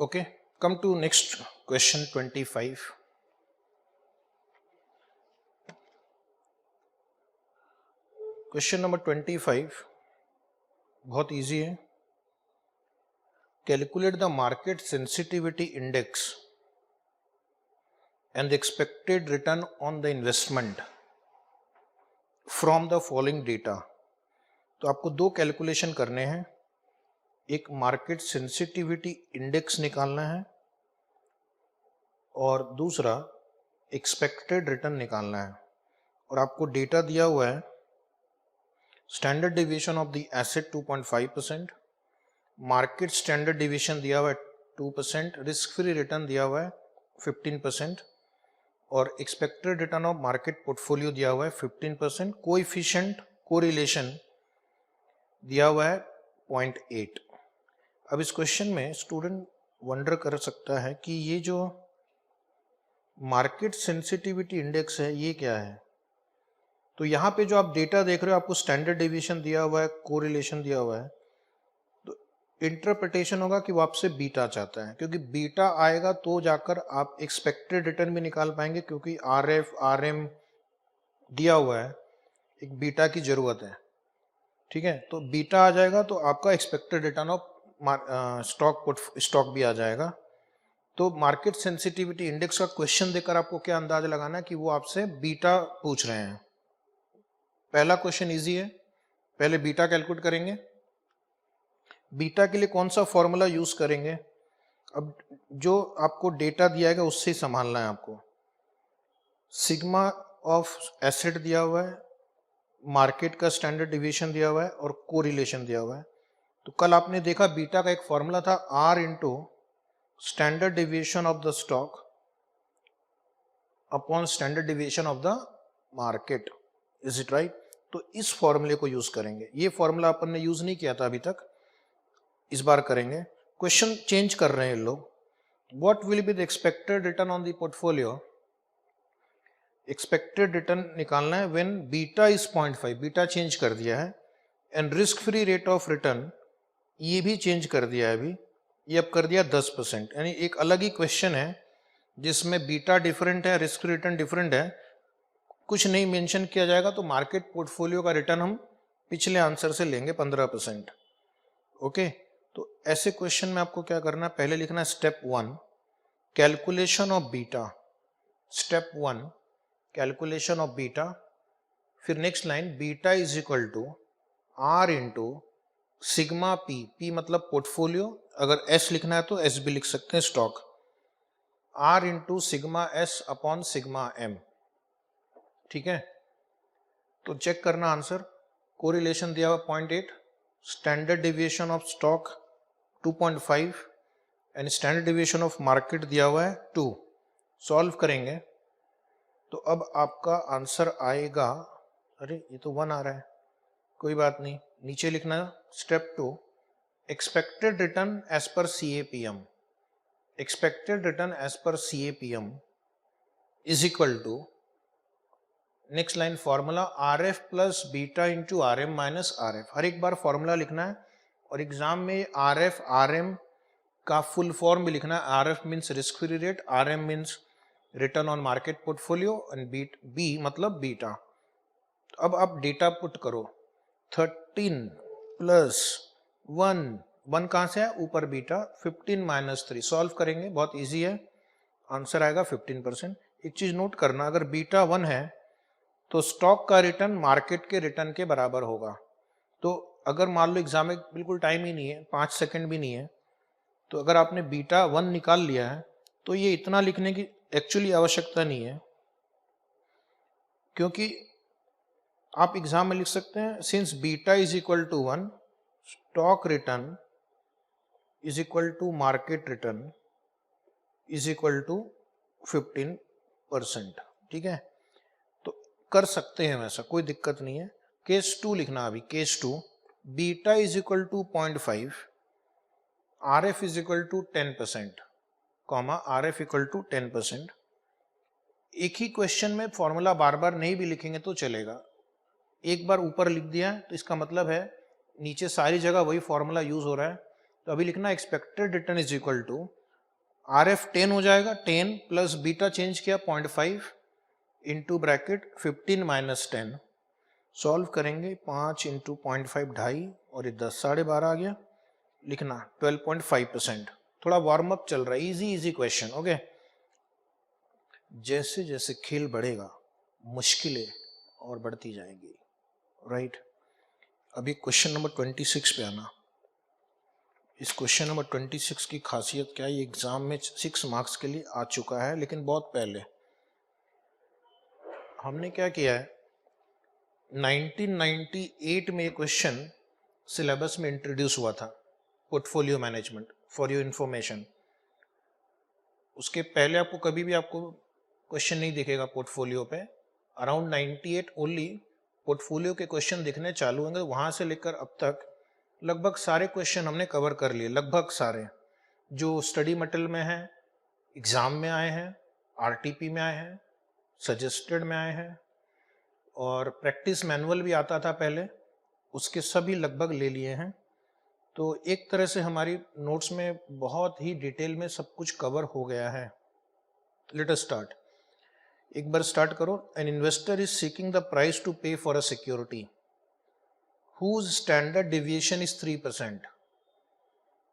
Okay, come to next question 25. Question number 25 बहुत easy है. Calculate the market sensitivity index and the expected return on the investment from the following data. तो आपको दो calculation करने हैं. एक market sensitivity index निकालना है और दूसरा एक्सपेक्टेड रिटर्न निकालना है. और आपको डेटा दिया हुआ है. Standard deviation of the asset 2.5%, market standard deviation दिया हुआ है 2%, रिस्क फ्री रिटर्न दिया हुआ है 15% और expected return of market portfolio दिया हुआ है 15%. कोएफिशिएंट कोरिलेशन दिया हुआ है 0.8. अब इस क्वेश्चन में स्टूडेंट वंडर कर सकता है कि ये जो मार्केट सेंसिटिविटी इंडेक्स है ये क्या है. तो यहाँ पे जो आप डेटा देख रहे हो आपको स्टैंडर्ड डिवीजन दिया हुआ है, कोरिलेशन दिया हुआ है. तो इंटरप्रिटेशन होगा कि वो आपसे बीटा चाहता है, क्योंकि बीटा आएगा तो जाकर आप एक्सपेक्टेड रिटर्न भी निकाल पाएंगे, क्योंकि आरएफ आरएम दिया हुआ है, एक बीटा की जरूरत है. ठीक है, तो बीटा आ जाएगा तो आपका एक्सपेक्टेड रिटर्न ऑफ स्टॉक भी आ जाएगा. तो मार्केट सेंसिटिविटी इंडेक्स का क्वेश्चन देकर आपको क्या अंदाजा लगाना है कि वो आपसे बीटा पूछ रहे हैं. पहला क्वेश्चन इजी है. पहले बीटा कैलकुलेट करेंगे. बीटा के लिए कौन सा फॉर्मूला यूज करेंगे. अब जो आपको डेटा दिया है उससे ही संभालना है आपको. सिग्मा ऑफ एसेट दिया हुआ है, मार्केट का स्टैंडर्ड डिविएशन दिया हुआ है और कोरिलेशन दिया हुआ है. तो कल आपने देखा बीटा का एक फॉर्मूला था R into standard deviation of the stock upon standard deviation of the market. Is it right. तो इस फॉर्मूले को यूज करेंगे. ये फॉर्मूला अपन ने यूज नहीं किया था अभी तक, इस बार करेंगे. क्वेश्चन चेंज कर रहे हैं लोग. What will be the expected return on the portfolio. Expected return निकालना है when beta is 0.5. Beta change कर दिया है. And risk free rate of return ये भी चेंज कर दिया है अभी, ये अब कर दिया 10%. यानी एक अलग ही क्वेश्चन है जिसमें बीटा डिफरेंट है, रिस्क फ्री रिटर्न डिफरेंट है, कुछ नहीं मेंशन किया जाएगा. तो मार्केट पोर्टफोलियो का रिटर्न हम पिछले आंसर से लेंगे 15%. ओके, तो ऐसे क्वेश्चन में आपको क्या करना है, पहले लिखना है step 1 calculation of beta. Step 1 calculation of beta. फिर next line beta is equal to R into sigma P. P मतलब पोर्टफोलियो, अगर S लिखना है तो S भी लिख सकते हैं, stock. R into sigma S upon sigma M. ठीक है, तो चेक करना आंसर. कोरिलेशन दिया हुआ 0.8, standard deviation of stock 2.5 and standard deviation of market दिया हुआ है 2. सॉल्व करेंगे तो अब आपका आंसर आएगा. अरे ये तो 1 आ रहा है, कोई बात नहीं, नीचे लिखना step 2 expected return as per CAPM. Expected return as per CAPM is equal to next line formula RF plus beta into RM minus RF. हर एक बार फॉर्मूला लिखना है और एग्जाम में RF RM का फुल फॉर्म भी लिखना है. RF means risk free rate, RM means return on market portfolio and B मतलब बीटा. अब आप डेटा पुट करो. 13 प्लस 1 कहाँ से है, ऊपर बीटा. 15 माइनस 3 सॉल्व करेंगे, बहुत इजी है, आंसर आएगा 15%. एक चीज नोट करना, अगर बीटा 1 है तो स्टॉक का रिटर्न मार्केट के रिटर्न के बराबर होगा. तो अगर मान लो एग्जाम में बिल्कुल टाइम ही नहीं है, 5 सेकंड भी नहीं है, तो अगर आपने बीटा 1 निकाल लिया है तो ये इतना लिखने की एक्चुअली आवश्यकता नहीं है, क्योंकि आप एग्जाम में लिख सकते हैं since beta is equal to 1 stock return is equal to market return is equal to 15%. ठीक है, तो कर सकते हैं वैसा, कोई दिक्कत नहीं है. केस 2 लिखना अभी. Case 2 beta is equal to 0.5, RF is equal to 10%, comma RF equal to 10%. एक ही क्वेश्चन में फॉर्मूला बार बार नहीं भी लिखेंगे तो चलेगा. एक बार ऊपर लिख दिया तो इसका मतलब है नीचे सारी जगह वही फॉर्मूला यूज हो रहा है. तो अभी लिखना expected return is equal to RF 10 हो जाएगा, 10 प्लस बीटा चेंज किया 0.5 इंटू ब्रैकेट 15 माइनस 10, सॉल्व करेंगे 5 इंटू 0.5 ढाई और ये 10 12.5 आ गया, लिखना 12.5%। थोड़ा वार्म अप चल रहा है, इजी क्वेश्चन। ओके, जैसे जैसे खेल बढ़ेगा मुश्किलें और बढ़ती जाएंगी, राइट। अभी क्वेश्चन नंबर 26 पे आना। इस क्वेश्चन नंबर 26 की खासियत क्या है, ये एग्जाम में 6 मार्क्स के लिए आ चुका है, लेकिन बहुत पहले। हमने क्या किया है, 1998 में ये क्वेश्चन सिलेबस में इंट्रोड्यूस हुआ था, portfolio management, for your information. उसके पहले आपको कभी भी आपको क्वेश्चन नहीं दिखेगा पोर्टफोलियो पे। अराउंड 98 ओनली पोर्टफोलियो के क्वेश्चन दिखने चालू होंगे। वहां से लेकर अब तक लगभग सारे क्वेश्चन हमने कवर कर लिए, लगभग सारे जो स्टडी मटेरियल में हैं, एग्जाम में आए हैं, आरटीपी में आए हैं, सजेस्टेड में आए हैं, और प्रैक्टिस मैनुअल भी आता था पहले, उसके सभी लगभग ले लिए हैं। तो एक तरह से हमारी नोट्स में बहुत ही डिटेल में सब कुछ कवर हो गया है। Let us start. एक बार स्टार्ट करो। An investor is seeking the price to pay for a security whose standard deviation is 3%।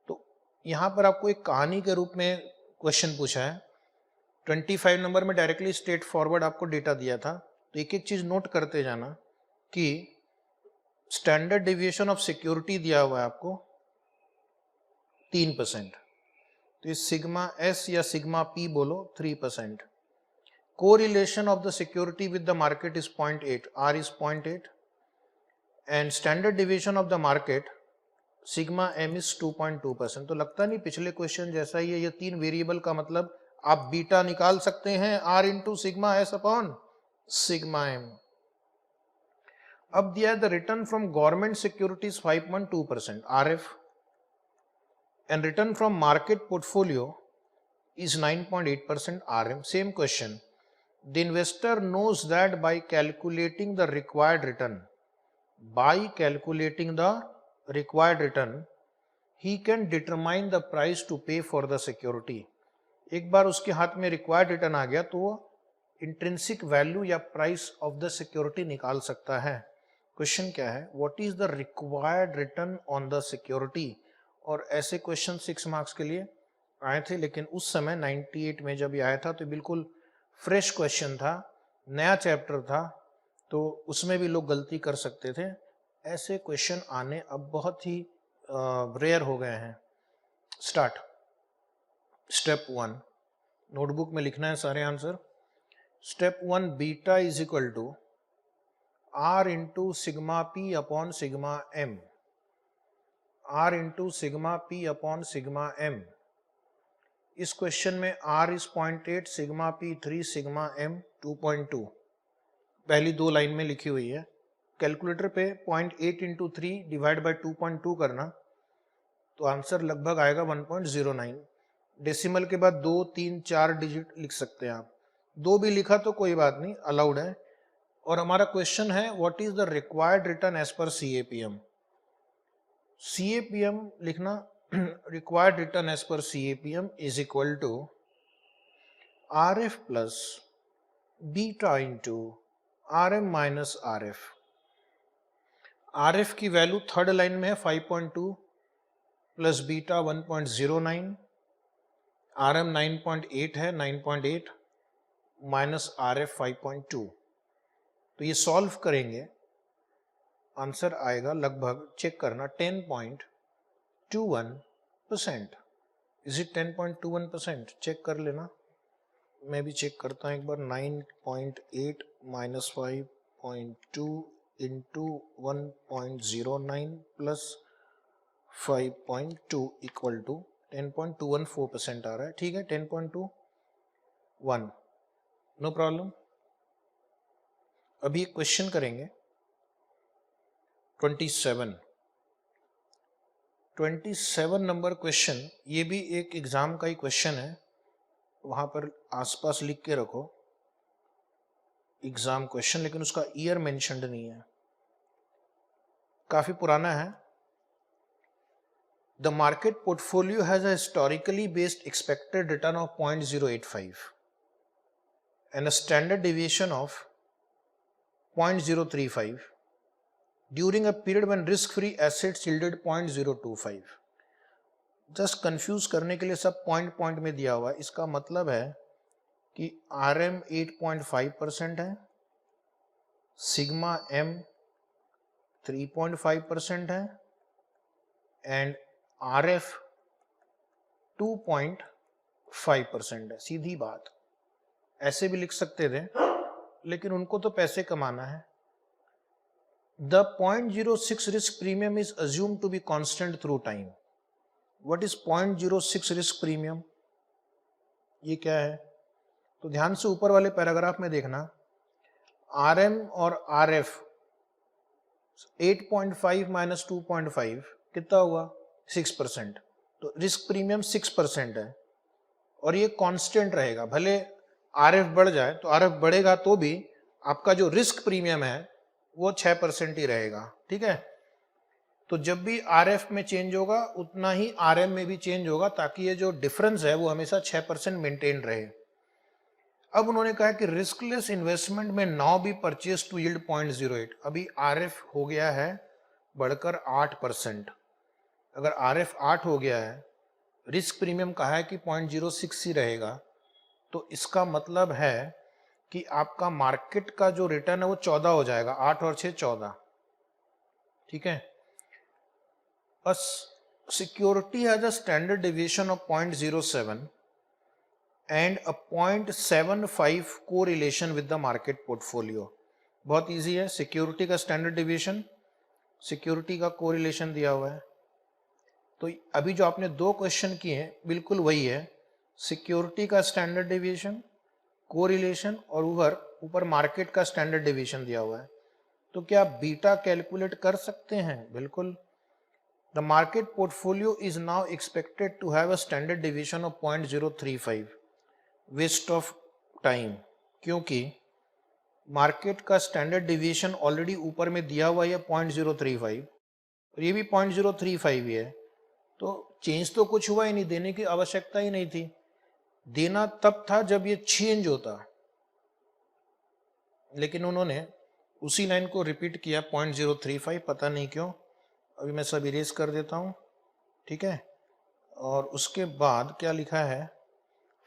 तो यहाँ पर आपको एक कहानी के रूप में क्वेश्चन पूछा है। 25 नंबर में डायरेक्टली स्ट्रेट फॉरवर्ड आपको डेटा दिया था। तो एक एक चीज नोट करते जाना कि स्टैंडर्ड डेविएशन ऑफ सिक्योरिटी दिया हुआ है आपको 3%। तो इस सिग्मा एस या सिग्मा पी बोलो 3%। Correlation of the security with the market is 0.8, R is 0.8, and standard deviation of the market sigma M is 2.2%। तो लगता नहीं पिछले क्वेश्चन जैसा ही है। ये 3 वेरिएबल का मतलब आप बीटा निकाल सकते हैं, R into sigma S upon sigma M. अब दिया है the return from government securities 5.2% RF, and return from market portfolio is 9.8% RM. Same question. The investor knows that by calculating the required return, he can determine the price to pay for the security. एक बार उसके हाथ में required return आ गया तो वो intrinsic value या price of the security निकाल सकता है। क्वेश्चन क्या है, what is the required return on the security. और ऐसे क्वेश्चन 6 मार्क्स के लिए आए थे, लेकिन उस समय 98 में जब ये आया था तो बिल्कुल फ्रेश क्वेश्चन था, नया चैप्टर था, तो उसमें भी लोग गलती कर सकते थे। ऐसे क्वेश्चन आने अब बहुत ही रेयर हो गए हैं। स्टार्ट। स्टेप 1, नोटबुक में लिखना है सारे answer. Step 1, beta is equal to R into sigma P upon sigma M, R into sigma P upon sigma M. इस क्वेश्चन में R is 0.8, sigma P 3, sigma M 2.2, पहली 2 लाइन में लिखी हुई है। कैलकुलेटर पे 0.8 इंटू 3 डिवाइड बाई 2.2 करना तो आंसर लगभग आएगा 1.09। डेसिमल के बाद 2, 3, 4 डिजिट लिख सकते हैं आप। 2 भी लिखा तो कोई बात नहीं, अलाउड है। और हमारा क्वेश्चन है what is the required return as per CAPM। CAPM लिखना, required return as per CAPM is equal to RF plus beta into RM minus RF। RF की वैल्यू थर्ड लाइन में है 5.2 प्लस बीटा 1.09, RM 9.8 है, 9.8 minus RF 5.2। तो ये solve करेंगे, answer आएगा लगभग, चेक करना, 10.21%। Is it 10.21%? चेक कर लेना, मैं भी चेक करता हूँ एक बार। 9.8 minus 5.2 into 1.09 plus 5.2 equal to 10.214% आ रहा है। ठीक है, 10.21, नो प्रॉब्लम। अभी एक क्वेश्चन करेंगे 27 नंबर क्वेश्चन। ये भी एक एग्जाम का ही क्वेश्चन है, वहां पर आसपास लिख के रखो एग्जाम क्वेश्चन, लेकिन उसका ईयर मेंशन्ड नहीं है, काफी पुराना है। The market portfolio has a historically based expected return of 0.085 and a standard deviation of 0.035 during a period when risk-free assets yielded 0.025. Just confuse करने के लिए सब पॉइंट पॉइंट में दिया हुआ है. इसका मतलब है कि RM 8.5% है, सिग्मा M 3.5% है एंड RF 2.5% है. सीधी बात, ऐसे भी लिख सकते थे, लेकिन उनको तो पैसे कमाना है. The 0.06 risk premium is assumed to be constant through time. What is 0.06 risk premium? ये क्या है? तो ध्यान से ऊपर वाले पैराग्राफ में देखना, RM और RF 8.5 माइनस 2.5 कितना हुआ? 6%. तो रिस्क प्रीमियम 6% है और ये कांस्टेंट रहेगा. भले RF बढ़ जाए तो RF बढ़ेगा तो भी आपका जो रिस्क प्रीमियम है वो 6% ही रहेगा. ठीक है. तो जब भी RF में चेंज होगा उतना ही RM में भी चेंज होगा, ताकि ये जो डिफरेंस है वो हमेशा 6% मेंटेन रहे. अब उन्होंने कहा कि रिस्कलेस इन्वेस्टमेंट में नाउ भी परचेज टू यील्ड 0.08. अभी RF हो गया है बढ़कर 8%. अगर RF 8 हो गया है, रिस्क प्रीमियम कहा है कि 0.06 ही रहेगा, तो इसका मतलब है कि आपका मार्केट का जो रिटर्न है वो 14 हो जाएगा. 8 और 6 14. ठीक है. A security has a standard deviation of 0.07 and a 0.75 correlation with the market portfolio. बहुत इजी है. सिक्योरिटी का स्टैंडर्ड डिविएशन, सिक्योरिटी का कोरिलेशन दिया हुआ है. तो अभी जो आपने दो क्वेश्चन किए हैं बिल्कुल वही है. सिक्योरिटी का स्टैंडर्ड डिविएशन, कोरिलेशन और ऊपर मार्केट का स्टैंडर्ड डिविएशन दिया हुआ है. तो क्या बीटा कैलकुलेट कर सकते हैं? बिल्कुल. The market portfolio is now expected to have a standard deviation of 0.035. Waste of time, क्योंकि मार्केट का स्टैंडर्ड डिविएशन ऑलरेडी ऊपर में दिया हुआ है 0.035 और ये भी 0.035 ही है. तो चेंज तो कुछ हुआ ही नहीं, देने की आवश्यकता ही नहीं थी. देना तब था जब ये चेंज होता, लेकिन उन्होंने उसी लाइन को रिपीट किया 0.035. पता नहीं क्यों. अभी मैं सब इरेज कर देता हूँ. ठीक है. और उसके बाद क्या लिखा है?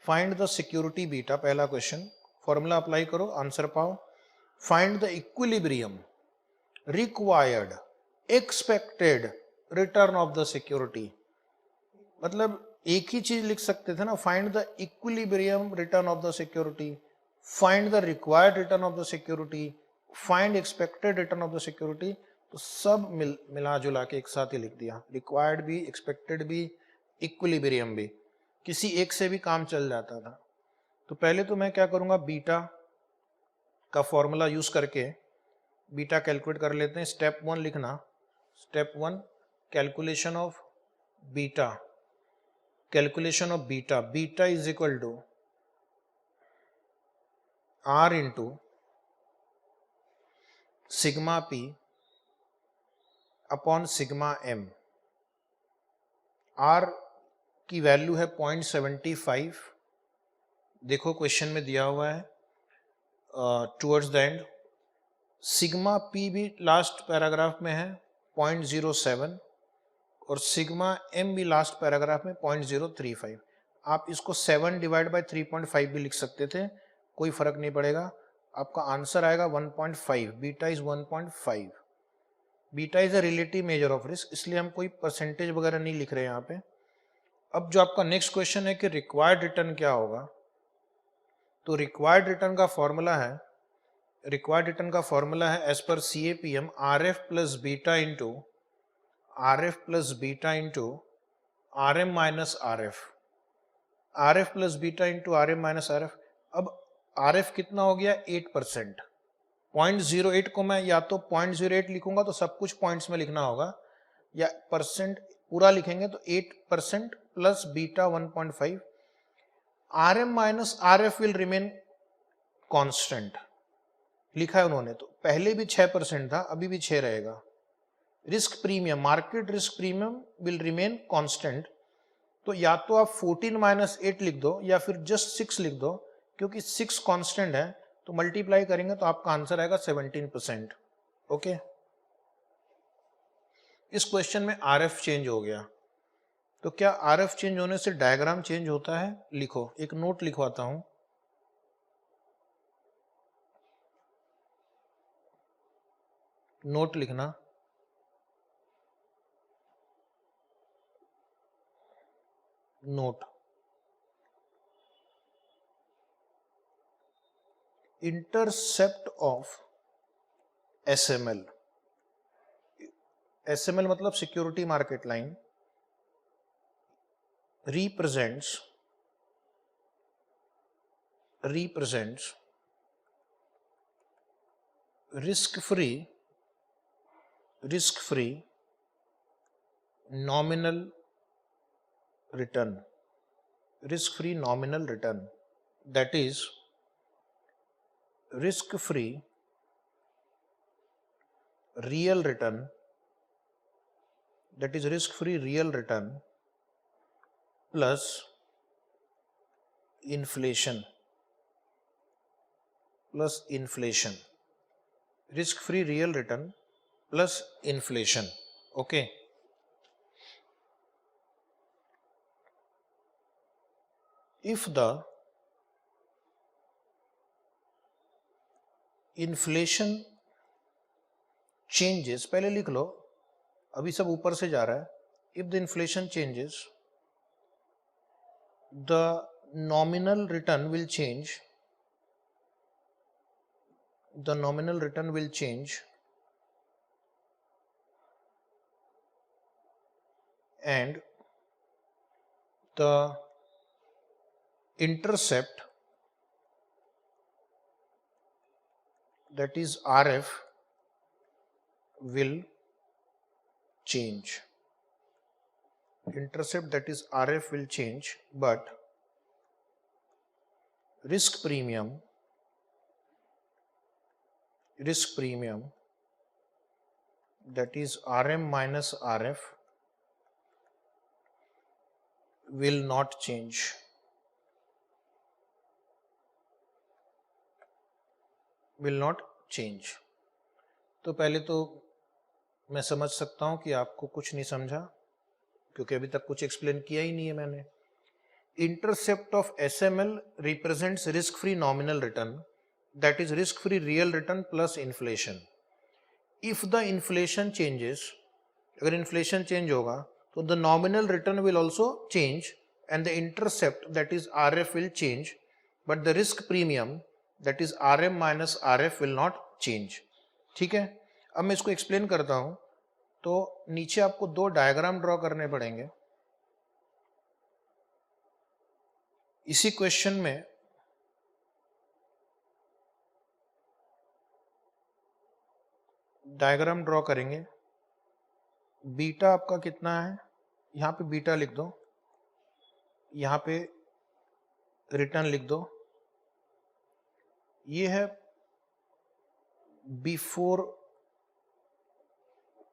Find the security beta. पहला क्वेश्चन, फॉर्मूला अप्लाई करो, आंसर पाओ. Find the equilibrium required expected return of the security. मतलब एक ही चीज लिख सकते थे ना. Find the equilibrium return of the security, find the required return of the security, find expected return of the security. तो सब मिला जुला के एक साथ ही लिख दिया. रिक्वायर्ड भी, एक्सपेक्टेड भी, इक्विलिब्रियम भी. किसी एक से भी काम चल जाता था. तो पहले तो मैं क्या करूंगा, बीटा का फॉर्मूला यूज करके बीटा कैलकुलेट कर लेते हैं. स्टेप 1 लिखना. Step 1, calculation of beta. Calculation of beta. Beta is equal to R into sigma P upon sigma M. R की वैल्यू है 0.75. देखो क्वेश्चन में दिया हुआ है towards the end. Sigma P भी लास्ट पैराग्राफ में है 0.07 और सिग्मा M भी लास्ट पैराग्राफ में 0.035. आप इसको 7 डिवाइड बाय 3.5 भी लिख सकते थे, कोई फर्क नहीं पड़ेगा. आपका आंसर आएगा 1.5. Beta is 1.5. Beta is a relative measure of risk, इसलिए हम कोई परसेंटेज वगैरह नहीं लिख रहे हैं यहाँ पे. अब जो आपका नेक्स्ट क्वेश्चन है कि रिक्वायर्ड रिटर्न क्या होगा, तो रिक्वायर्ड रिटर्न का फॉर्मूला है, रिक्वायर्ड रिटर्न का फॉर्मूला है as per CAPM RF plus beta into RM minus RF. RF plus beta into RM minus RF. अब RF कितना हो गया? 8%. 0.08 को मैं या तो 0.08 लिखूंगा तो सब कुछ पॉइंट्स में लिखना होगा, या परसेंट पूरा लिखेंगे तो 8% plus beta 1.5. RM minus RF will remain constant लिखा है उन्होंने. तो पहले भी 6% था, अभी भी 6 रहेगा. Risk premium, market risk premium will remain constant. तो या तो आप 14 माइनस 8 लिख दो या फिर जस्ट 6 लिख दो, क्योंकि 6 कांस्टेंट है तो मल्टीप्लाई करेंगे तो आपका आंसर आएगा 17%। ओके, इस क्वेश्चन में आरएफ चेंज हो गया। तो क्या आरएफ चेंज होने से डायग्राम चेंज होता है? लिखो, एक नोट लिखवाता हूं। नोट लिखना, note, intercept of SML. SML मतलब security market line, represents risk free nominal return, risk free nominal return, that is risk free real return, that is risk free real return plus inflation, risk free real return plus inflation. Okay, if the inflation changes, पहले लिख लो, अभी सब ऊपर से जा रहा है। if the inflation changes, the nominal return will change, the nominal return will change and the intercept, that is RF, will change. Intercept, that is RF, will change, but risk premium that is RM minus RF will not change. Will not change. तो पहले तो मैं समझ सकता हूं कि आपको कुछ नहीं समझा, क्योंकि अभी तक कुछ एक्सप्लेन किया ही नहीं है मैंने। Intercept of SML represents risk free nominal return, that is risk free real return plus inflation. If the inflation changes, अगर inflation change होगा तो the nominal return will also change and the intercept, that is RF, will change, but the risk premium, that is RM minus RF, will not change. ठीक है, अब मैं इसको explain करता हूं। तो नीचे आपको दो डायग्राम ड्रॉ करने पड़ेंगे। इसी क्वेश्चन में डायग्राम ड्रॉ करेंगे। बीटा आपका कितना है, यहाँ पे बीटा लिख दो, यहाँ पे रिटर्न लिख दो। ये है बिफोर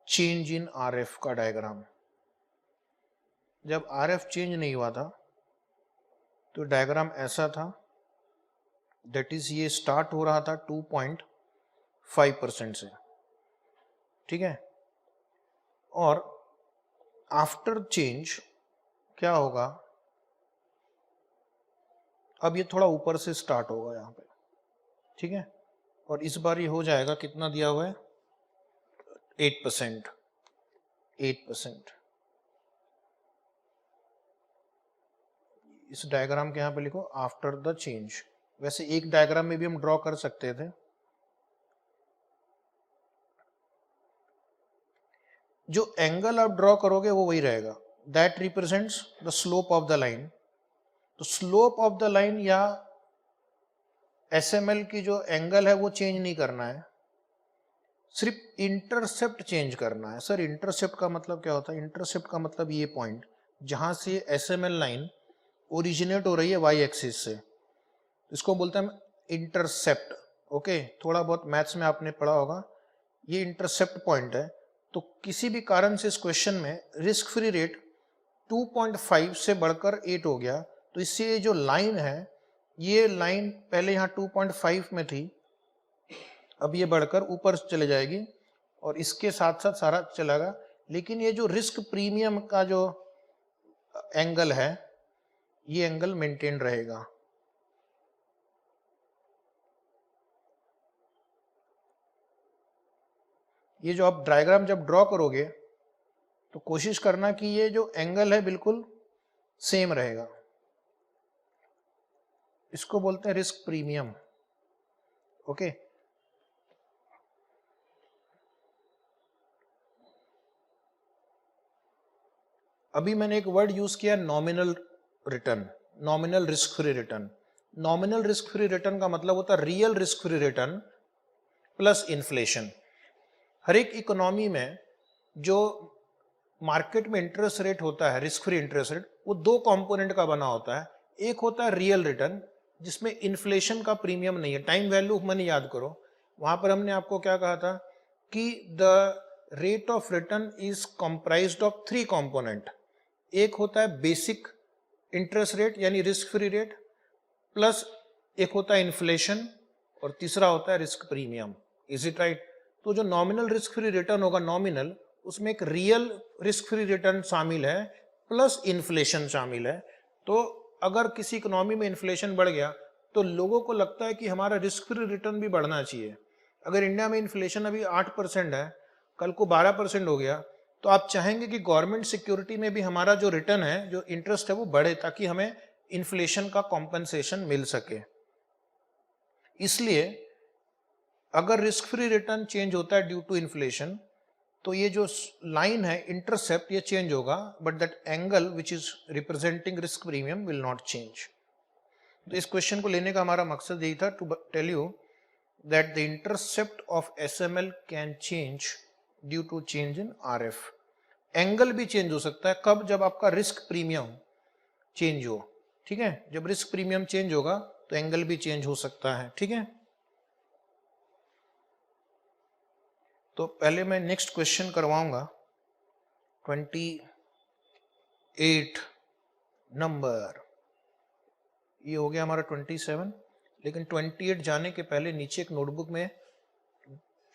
चेंज इन आरएफ का डायग्राम। जब आरएफ चेंज नहीं हुआ था तो डायग्राम ऐसा था, दैट इज ये स्टार्ट हो रहा था 2.5% से, ठीक है, और आफ्टर चेंज क्या होगा, अब ये थोड़ा ऊपर से स्टार्ट होगा यहाँ पे, ठीक है, और इस बार ये हो जाएगा, कितना दिया हुआ है, 8%। इस डायग्राम के यहाँ पे लिखो आफ्टर द चेंज। वैसे एक डायग्राम में भी हम ड्रॉ कर सकते थे। जो एंगल आप ड्रॉ करोगे वो वही रहेगा, that represents the slope of the line. तो स्लोप ऑफ द लाइन या एसएमएल की जो एंगल है वो चेंज नहीं करना है, सिर्फ इंटरसेप्ट चेंज करना है। सर इंटरसेप्ट का मतलब क्या होता है? इंटरसेप्ट का मतलब ये पॉइंट जहां से एसएमएल लाइन ओरिजिनेट हो रही है वाई एक्सिस से, इसको बोलते हैं इंटरसेप्ट। ओके, थोड़ा बहुत मैथ्स में आपने पढ़ा होगा, ये इंटरसेप्ट पॉइंट है। तो किसी भी कारण से इस क्वेश्चन में रिस्क फ्री रेट 2.5 से बढ़कर 8 हो गया, तो इससे ये जो लाइन है, ये लाइन पहले यहाँ 2.5 में थी, अब ये बढ़कर ऊपर चले जाएगी और इसके साथ साथ सारा चलेगा, लेकिन ये जो रिस्क प्रीमियम का जो एंगल है, ये एंगल मेंटेन रहेगा। ये जो आप डायग्राम जब ड्रॉ करोगे तो कोशिश करना कि ये जो एंगल है बिल्कुल सेम रहेगा। इसको बोलते हैं रिस्क प्रीमियम। ओके, अभी मैंने एक वर्ड यूज किया nominal return, nominal risk free return. Nominal risk free return का मतलब होता है real risk free return plus inflation. हर एक इकोनॉमी में जो मार्केट में इंटरेस्ट रेट होता है, रिस्क फ्री इंटरेस्ट रेट, वो दो कंपोनेंट का बना होता है। एक होता है रियल रिटर्न, जिसमें इन्फ्लेशन का प्रीमियम नहीं है। टाइम वैल्यू ऑफ मनी याद करो, वहां पर हमने आपको क्या कहा था कि the rate of return is comprised of 3 component. एक होता है बेसिक इंटरेस्ट रेट यानी रिस्क फ्री रेट, प्लस एक होता है इन्फ्लेशन, और तीसरा होता है risk premium. Is it right? तो जो नॉमिनल रिस्क फ्री रिटर्न होगा, नॉमिनल, उसमें एक रियल रिस्क फ्री रिटर्न शामिल है प्लस इन्फ्लेशन शामिल है। तो अगर किसी इकोनॉमी में इन्फ्लेशन बढ़ गया तो लोगों को लगता है कि हमारा रिस्क फ्री रिटर्न भी बढ़ना चाहिए। अगर इंडिया में इन्फ्लेशन अभी 8% है, कल को 12% हो गया, तो आप चाहेंगे कि गवर्नमेंट सिक्योरिटी में भी हमारा जो रिटर्न है, जो इंटरेस्ट है, वो बढ़े, ताकि हमें इन्फ्लेशन का कॉम्पनसेशन मिल सके। इसलिए अगर रिस्क फ्री रिटर्न चेंज होता है ड्यू टू इन्फ्लेशन, तो ये जो लाइन है इंटरसेप्ट, ये चेंज होगा, but that angle which is representing risk premium will not change. तो इस क्वेश्चन को लेने का हमारा मकसद यही था, to tell you that the intercept of SML can change due to change in RF. Angle भी चेंज हो सकता है, कब? जब आपका रिस्क प्रीमियम चेंज हो। ठीक है, जब रिस्क प्रीमियम चेंज होगा तो एंगल भी चेंज हो सकता है। ठीक है, तो पहले मैं नेक्स्ट क्वेश्चन करवाऊंगा 28 नंबर। ये हो गया हमारा 27, लेकिन 28 जाने के पहले नीचे एक नोटबुक में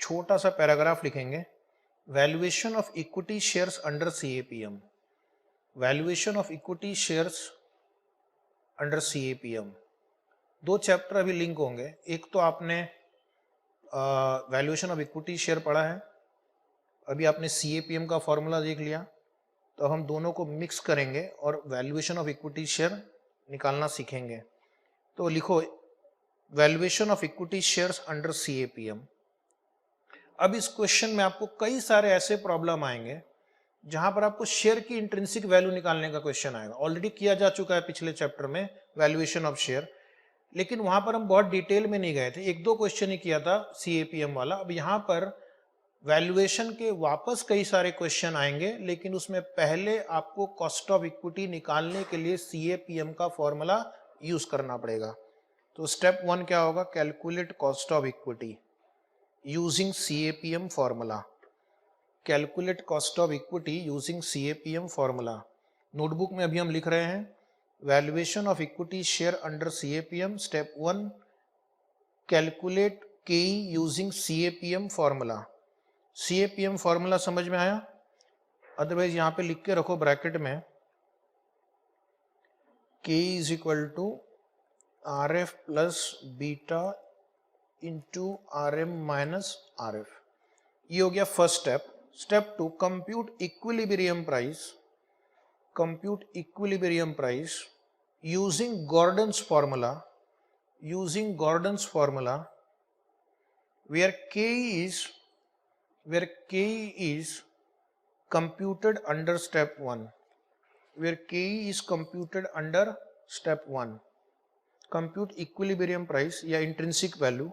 छोटा सा पैराग्राफ लिखेंगे, valuation of equity shares under CAPM. Valuation of equity shares under CAPM. 2 chapter अभी लिंक होंगे। एक तो आपने वैल्यूएशन ऑफ इक्विटी शेयर पढ़ा है, अभी आपने सीएपीएम का फॉर्मूला देख लिया, तो हम दोनों को मिक्स करेंगे और वैल्यूएशन ऑफ इक्विटी शेयर निकालना सीखेंगे। तो लिखो valuation of equity shares under CAPM. अब इस क्वेश्चन में आपको कई सारे ऐसे प्रॉब्लम आएंगे जहां पर आपको शेयर की इंट्रिंसिक वैल्यू निकालने का क्वेश्चन आएगा। ऑलरेडी किया जा चुका है पिछले चैप्टर में वैल्यूएशन ऑफ शेयर, लेकिन वहां पर हम बहुत डिटेल में नहीं गए थे, 1-2 क्वेश्चन ही किया था सीएपीएम वाला। अब यहाँ पर वैल्यूएशन के वापस कई सारे क्वेश्चन आएंगे, लेकिन उसमें पहले आपको कॉस्ट ऑफ इक्विटी निकालने के लिए सीएपीएम का फॉर्मूला यूज करना पड़ेगा। तो स्टेप 1 क्या होगा? Calculate cost of equity using CAPM formula. Calculate cost of equity using CAPM formula. Notebook में अभी हम लिख रहे हैं valuation of equity share under CAPM. Step 1, calculate KE using CAPM formula. CAPM formula समझ में आया? अदरवाइज यहां पे लिख के रखो ब्रैकेट में, K is equal to R F plus beta into R M minus R F. ये हो गया first step. Step 2, compute equilibrium price. Compute equilibrium price using Gordon's formula. Using Gordon's formula where K is computed under step 1, where K is computed under step 1. compute equilibrium price या intrinsic value।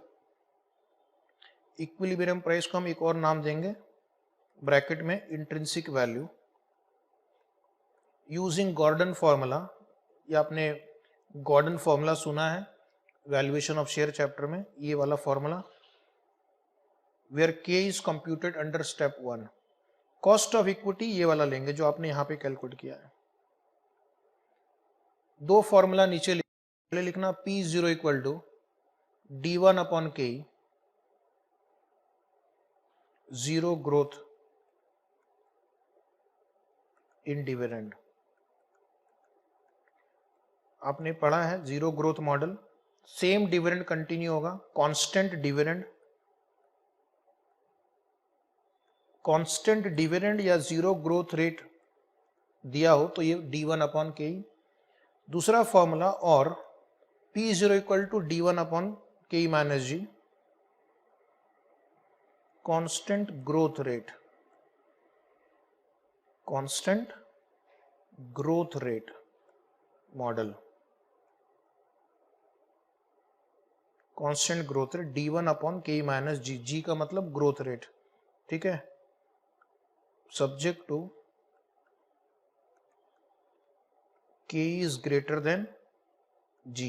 equilibrium price को हम एक और नाम देंगे bracket में, intrinsic value, using Gordon formula। या आपने गॉर्डन फॉर्मूला सुना है वैल्यूएशन ऑफ शेयर चैप्टर में, ये वाला formula, where K is computed under step 1। Cost of equity ये वाला लेंगे जो आपने यहां पे कैलकुलेट किया है। दो फॉर्मूला नीचे लिखना, P0 equal to D1 upon K, zero growth in dividend. आपने पढ़ा है zero growth model, same dividend continue होगा, कांस्टेंट डिविडेंड, कांस्टेंट डिविडेंड या जीरो ग्रोथ रेट दिया हो तो ये D1 अपॉन के। दूसरा फॉर्मूला, और P0 equal to D1 upon K minus G, constant growth rate, constant growth rate model, constant growth rate D1 upon K minus G, G का मतलब ग्रोथ रेट, ठीक है, subject to K is greater than G,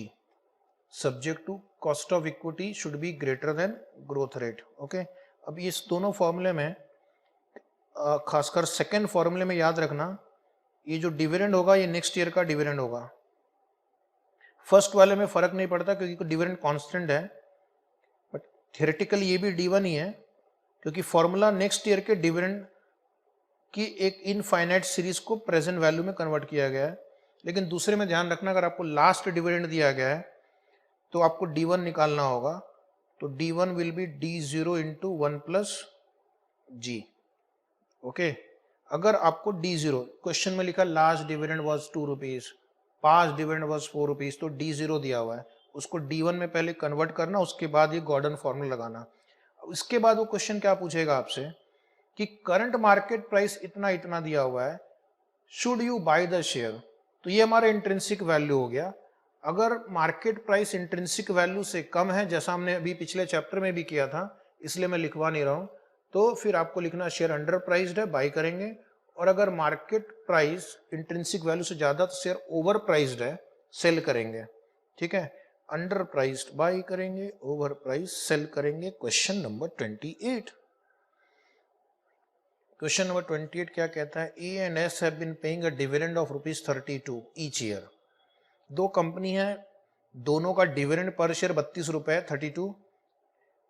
subject to cost of equity should be greater than growth rate। Okay, अब इस दोनों फॉर्मूले में खासकर सेकेंड फॉर्मूले में याद रखना, ये जो डिविडेंड होगा ये नेक्स्ट ईयर का डिविडेंड होगा। फर्स्ट वाले में फर्क नहीं पड़ता क्योंकि डिविडेंड कांस्टेंट है, बट थियोरेटिकली ये भी D1 ही है क्योंकि फॉर्मूला नेक्स्ट ईयर के डिविडेंड की एक इनफाइनाइट सीरीज को प्रेजेंट वैल्यू में कन्वर्ट किया गया है। लेकिन दूसरे में ध्यान रखना, अगर आपको लास्ट डिविडेंड दिया गया है तो आपको D1 निकालना होगा, तो D1 will be D0 into 1 plus G. Okay, अगर आपको D0 क्वेश्चन में लिखा last dividend was 2 rupees, past dividend was 4 rupees, तो D0 दिया हुआ है, उसको D1 में पहले कन्वर्ट करना, उसके बाद ये गॉर्डन फॉर्मूला लगाना। उसके बाद वो क्वेश्चन क्या पूछेगा आपसे कि करंट मार्केट प्राइस इतना इतना दिया हुआ है, should you by the share, तो ये हमारा इंट्रिंसिक वैल्यू हो गया। अगर मार्केट प्राइस इंट्रिंसिक वैल्यू से कम है, जैसा हमने अभी पिछले चैप्टर में भी किया था, इसलिए मैं लिखवा नहीं रहा हूं, तो फिर आपको लिखना शेयर अंडर प्राइस्ड है, बाई करेंगे। और अगर मार्केट प्राइस इंट्रिंसिक वैल्यू से ज्यादा तो शेयर ओवर प्राइस्ड है, सेल करेंगे। ठीक है, अंडर प्राइस्ड बाई करेंगे, ओवर प्राइस सेल करेंगे। Question number 28। क्वेश्चन नंबर 28 क्या कहता है, A and S have been paying a dividend of ₹32 each year. दो कंपनी है, दोनों का डिविडेंड पर शेयर 32 रुपए, 32।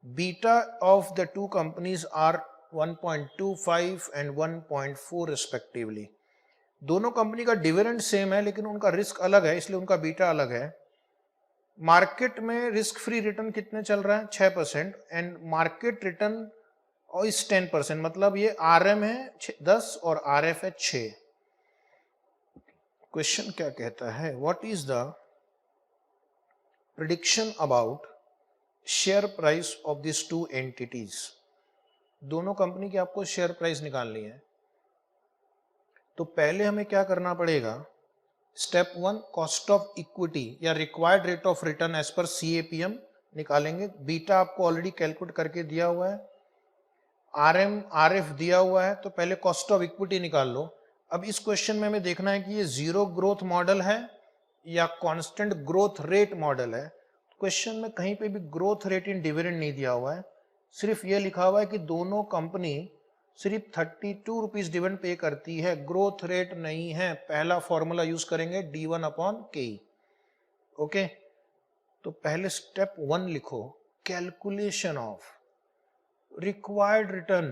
Beta of the two companies are 1.25 and 1.4 respectively. दोनों कंपनी का डिविडेंड सेम है लेकिन उनका रिस्क अलग है, इसलिए उनका बीटा अलग है। मार्केट में रिस्क फ्री रिटर्न कितने चल रहा है, 6%, एंड मार्केट रिटर्न और इस 10%, मतलब ये RM है 10 और RF है 6। क्वेश्चन क्या कहता है, what is the prediction about share price of this two entities. दोनों कंपनी की आपको शेयर प्राइस निकालनी है, तो पहले हमें क्या करना पड़ेगा, स्टेप 1 कॉस्ट ऑफ इक्विटी या required rate of return as per CAPM निकालेंगे। बीटा आपको ऑलरेडी कैलकुलेट करके दिया हुआ है, RM RF दिया हुआ है, तो पहले कॉस्ट ऑफ इक्विटी निकाल लो। अब इस क्वेश्चन में हमें देखना है कि ये जीरो ग्रोथ मॉडल है या कांस्टेंट ग्रोथ रेट मॉडल है। क्वेश्चन में कहीं पे भी ग्रोथ रेट इन डिविडेंड नहीं दिया हुआ है, सिर्फ ये लिखा हुआ है कि दोनों कंपनी सिर्फ 32 रुपीज डिविडेंड पे करती है, ग्रोथ रेट नहीं है। पहला फॉर्मूला यूज करेंगे D1 अपॉन के। ओके, तो पहले स्टेप 1 लिखो, calculation of required return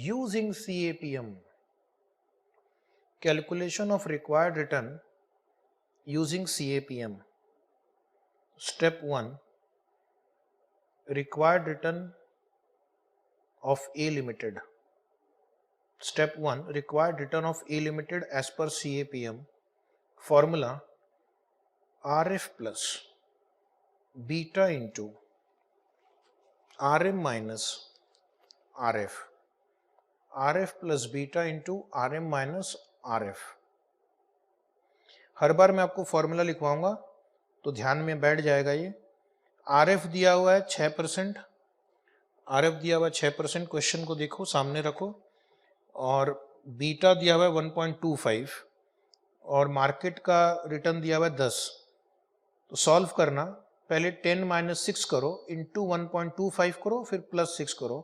using CAPM, calculation of required return using CAPM। step 1 required return of A limited, step 1 required return of A limited as per CAPM, formula RF plus beta into RM minus RF, RF plus beta into RM minus RF। हर बार मैं आपको formula लिखवाऊंगा तो ध्यान में बैठ जाएगा ये। RF दिया हुआ है 6%, RF दिया हुआ है 6%, क्वेश्चन को देखो, सामने रखो, और बीटा दिया हुआ है 1.25 और मार्केट का रिटर्न दिया हुआ है 10। तो सॉल्व करना, पहले 10 - 6 करो, इंटू 1.25 करो, फिर +6 करो,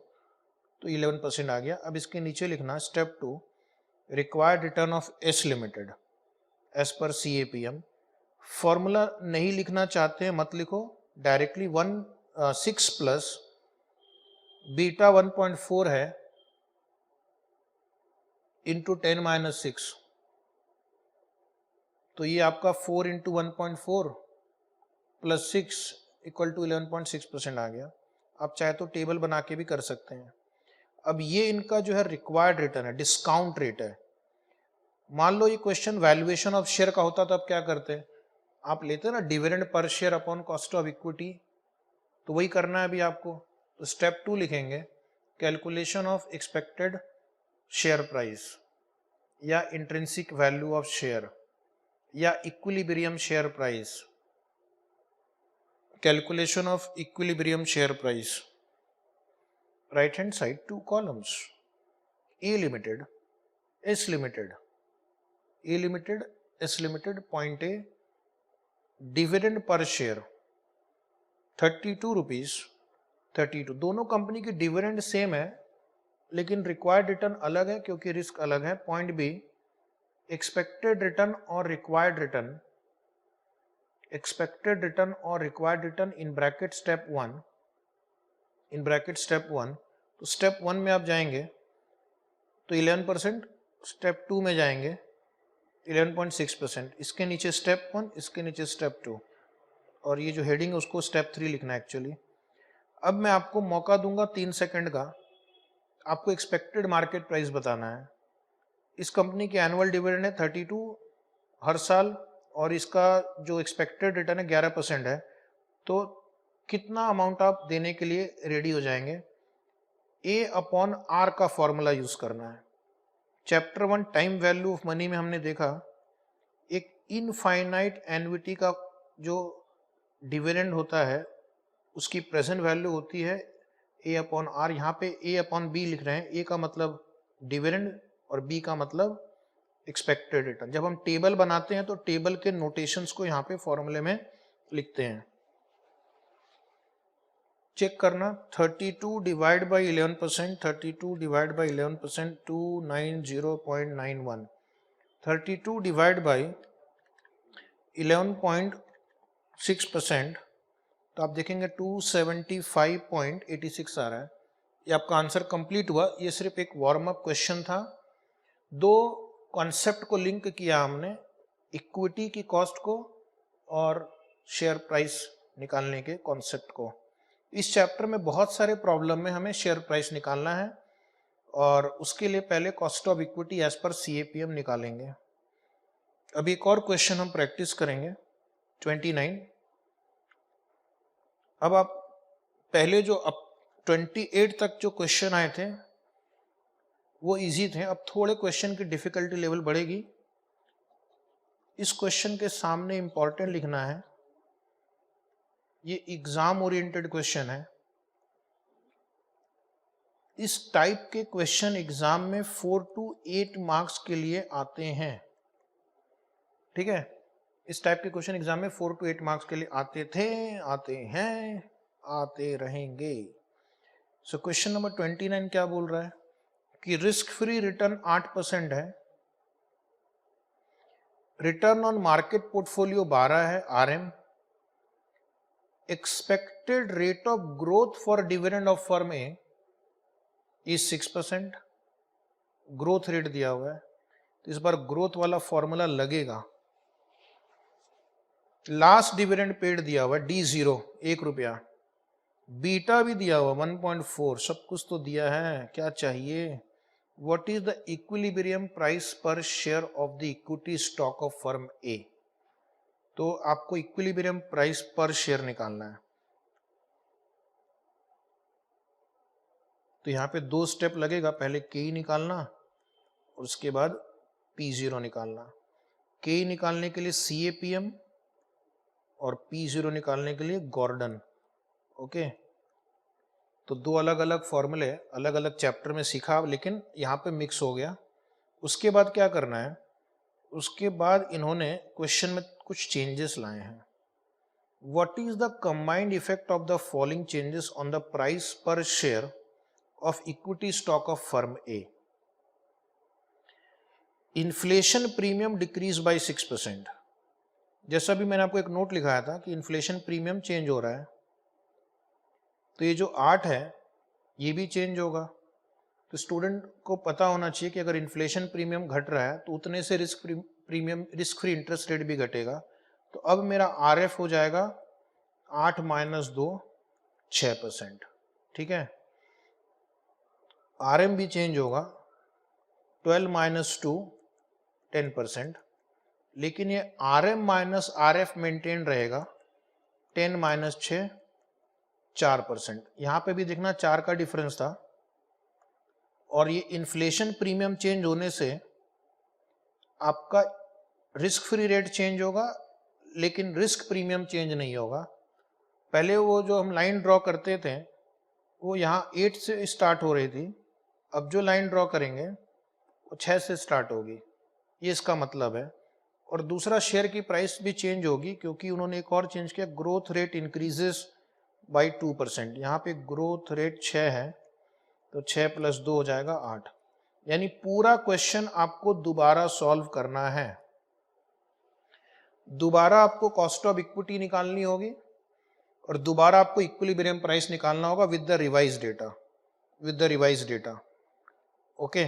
तो 11% आ गया। अब इसके नीचे लिखना step 2 required return of S limited as per CAPM। Formula नहीं लिखना चाहते हैं मत लिखो, डायरेक्टली 6 प्लस बीटा 1.4 है इंटू 10-6, तो ये आपका 4 इंटू 1.4 प्लस 6 इक्वल टू 11.6% आ गया। आप चाहे तो टेबल बना के भी कर सकते हैं। अब ये इनका जो है रिक्वायर्ड रिटर्न है, डिस्काउंट रेट है। मान लो ये क्वेश्चन वैल्यूएशन ऑफ शेयर का होता तो आप क्या करते, आप लेते ना dividend per share upon cost of equity, तो वही करना है अभी आपको। तो स्टेप 2 लिखेंगे calculation of expected share price या इंट्रिंसिक वैल्यू ऑफ शेयर या equilibrium share price, calculation of equilibrium share price. Right hand side 2 columns, A limited S limited, A limited S limited, point A, dividend per share 32 rupees 32। दोनों company की dividend same है लेकिन required return अलग है क्योंकि risk अलग है। Point be expected return और रिक्वायर्ड रिटर्न, एक्सपेक्टेड रिटर्न और required return in bracket step 1, in bracket step 1। तो स्टेप 1 में आप जाएंगे तो 11%, स्टेप 2 में जाएंगे 11.6%, इसके नीचे स्टेप 1, इसके नीचे स्टेप 2, और ये जो हेडिंग है उसको स्टेप 3 लिखना है एक्चुअली। अब मैं आपको मौका दूंगा 3 सेकंड का, आपको एक्सपेक्टेड मार्केट प्राइस बताना है। इस कंपनी की एनुअल डिविडेंड है 32 हर साल और इसका जो एक्सपेक्टेड रिटर्न है 11% है, तो कितना अमाउंट आप देने के लिए रेडी हो जाएंगे। A अपॉन R का फॉर्मूला यूज करना है। Chapter 1 time value of money में हमने देखा एक इनफाइनाइट एन्युटी का जो डिविडेंड होता है उसकी प्रेजेंट वैल्यू होती है A अपॉन R। यहाँ पे A अपॉन B लिख रहे हैं, A का मतलब डिविडेंड और B का मतलब एक्सपेक्टेड रिटर्न। जब हम टेबल बनाते हैं तो टेबल के नोटेशंस को यहाँ पे फॉर्मूले में लिखते हैं। चेक करना 32 divide by 11%, 32 divide by 11% 290.91, 32 divide by 11.6%, तो आप देखेंगे 275.86 आ रहा है। ये आपका आंसर कंप्लीट हुआ। ये सिर्फ एक वार्म अप क्वेश्चन था। दो कॉन्सेप्ट को लिंक किया हमने, इक्विटी की कॉस्ट को और शेयर प्राइस निकालने के कॉन्सेप्ट को। इस चैप्टर में बहुत सारे प्रॉब्लम में हमें शेयर प्राइस निकालना है और उसके लिए पहले cost of equity as per CAPM निकालेंगे। अभी एक और क्वेश्चन हम प्रैक्टिस करेंगे 29। अब आप पहले जो अब 28 तक जो क्वेश्चन आए थे वो इजी थे, अब थोड़े क्वेश्चन की डिफिकल्टी लेवल बढ़ेगी। इस क्वेश्चन के सामने इंपॉर्टेंट लिखना है, ये एग्जाम ओरिएंटेड क्वेश्चन है। इस टाइप के क्वेश्चन एग्जाम में 4 to 8 मार्क्स के लिए आते हैं। ठीक है, इस टाइप के क्वेश्चन एग्जाम में 4 to 8 मार्क्स के लिए आते थे, आते हैं, आते रहेंगे। सो क्वेश्चन नंबर 29 क्या बोल रहा है कि रिस्क फ्री रिटर्न 8% है, रिटर्न ऑन मार्केट पोर्टफोलियो 12 है RM, expected rate of growth for dividend of firm A is 6%, growth rate दिया हुआ है तो इस बार ग्रोथ वाला फॉर्मूला लगेगा। लास्ट डिविडेंड पेड दिया हुआ है D0 1 रुपया, बीटा भी दिया हुआ 1.4, सब कुछ तो दिया है, क्या चाहिए। What is the equilibrium price per share of the equity stock of firm A, तो आपको इक्विलिब्रियम प्राइस पर शेयर निकालना है। तो यहाँ पे 2 स्टेप लगेगा, पहले के निकालना और उसके बाद P0 निकालना। के निकालने के लिए CAPM और P0 निकालने के लिए गॉर्डन। ओके, तो 2 अलग अलग फॉर्मूले अलग अलग चैप्टर में सीखा लेकिन यहाँ पे मिक्स हो गया। उसके बाद क्या करना है, उसके बाद इन्होंने क्वेश्चन में कुछ चेंजेस लाए हैं। What is the combined effect of the following changes on the price per share of equity stock of firm A. Inflation premium decrease by 6%. जैसा भी मैंने आपको एक नोट लिखाया था कि इन्फ्लेशन प्रीमियम चेंज हो रहा है, तो ये जो 8 है ये भी चेंज होगा. तो स्टूडेंट को पता होना चाहिए कि अगर इन्फ्लेशन प्रीमियम घट रहा है तो उतने से रिस्क फ्री इंटरेस्ट रेट भी घटेगा. तो अब मेरा RF हो जाएगा 8 - 2 6%. ठीक है. RM भी चेंज होगा 12 - 2 10%. लेकिन ये RM - RF मेंटेन रहेगा 10 - 6 4%. यहां पे भी देखना 4 का डिफरेंस था. और ये इन्फ्लेशन प्रीमियम चेंज होने से आपका रिस्क फ्री रेट चेंज होगा लेकिन रिस्क प्रीमियम चेंज नहीं होगा. पहले वो जो हम लाइन ड्रॉ करते थे वो यहाँ 8 से स्टार्ट हो रही थी, अब जो लाइन ड्रॉ करेंगे वो 6 से स्टार्ट होगी. ये इसका मतलब है. और दूसरा, शेयर की प्राइस भी चेंज होगी क्योंकि उन्होंने एक और चेंज किया, ग्रोथ रेट इंक्रीजेस बाय 2%. यहाँ पे ग्रोथ रेट 6 है तो 6 + 2 हो जाएगा 8. यानी पूरा क्वेश्चन आपको दोबारा सॉल्व करना है. दोबारा आपको कॉस्ट ऑफ इक्विटी निकालनी होगी और दोबारा आपको इक्विलिब्रियम प्राइस निकालना होगा with the revise data. Okay.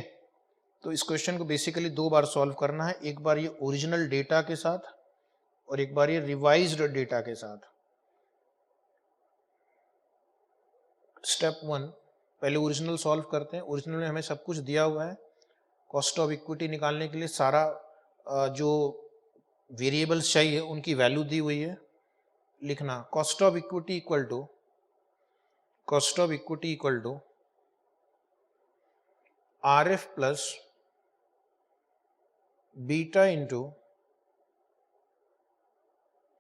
तो इस क्वेश्चन को बेसिकली 2 बार सॉल्व करना है. एक बार ये ओरिजिनल डेटा के साथ और एक बार ये रिवाइज्ड डेटा के साथ. स्टेप 1, पहले ओरिजिनल सॉल्व करते हैं. ओरिजिनल में हमें सब कुछ दिया हुआ है. कॉस्ट ऑफ इक्विटी निकालने के लिए सारा जो वेरिएबल्स चाहिए उनकी वैल्यू दी हुई है. लिखना cost of equity equal to RF plus beta into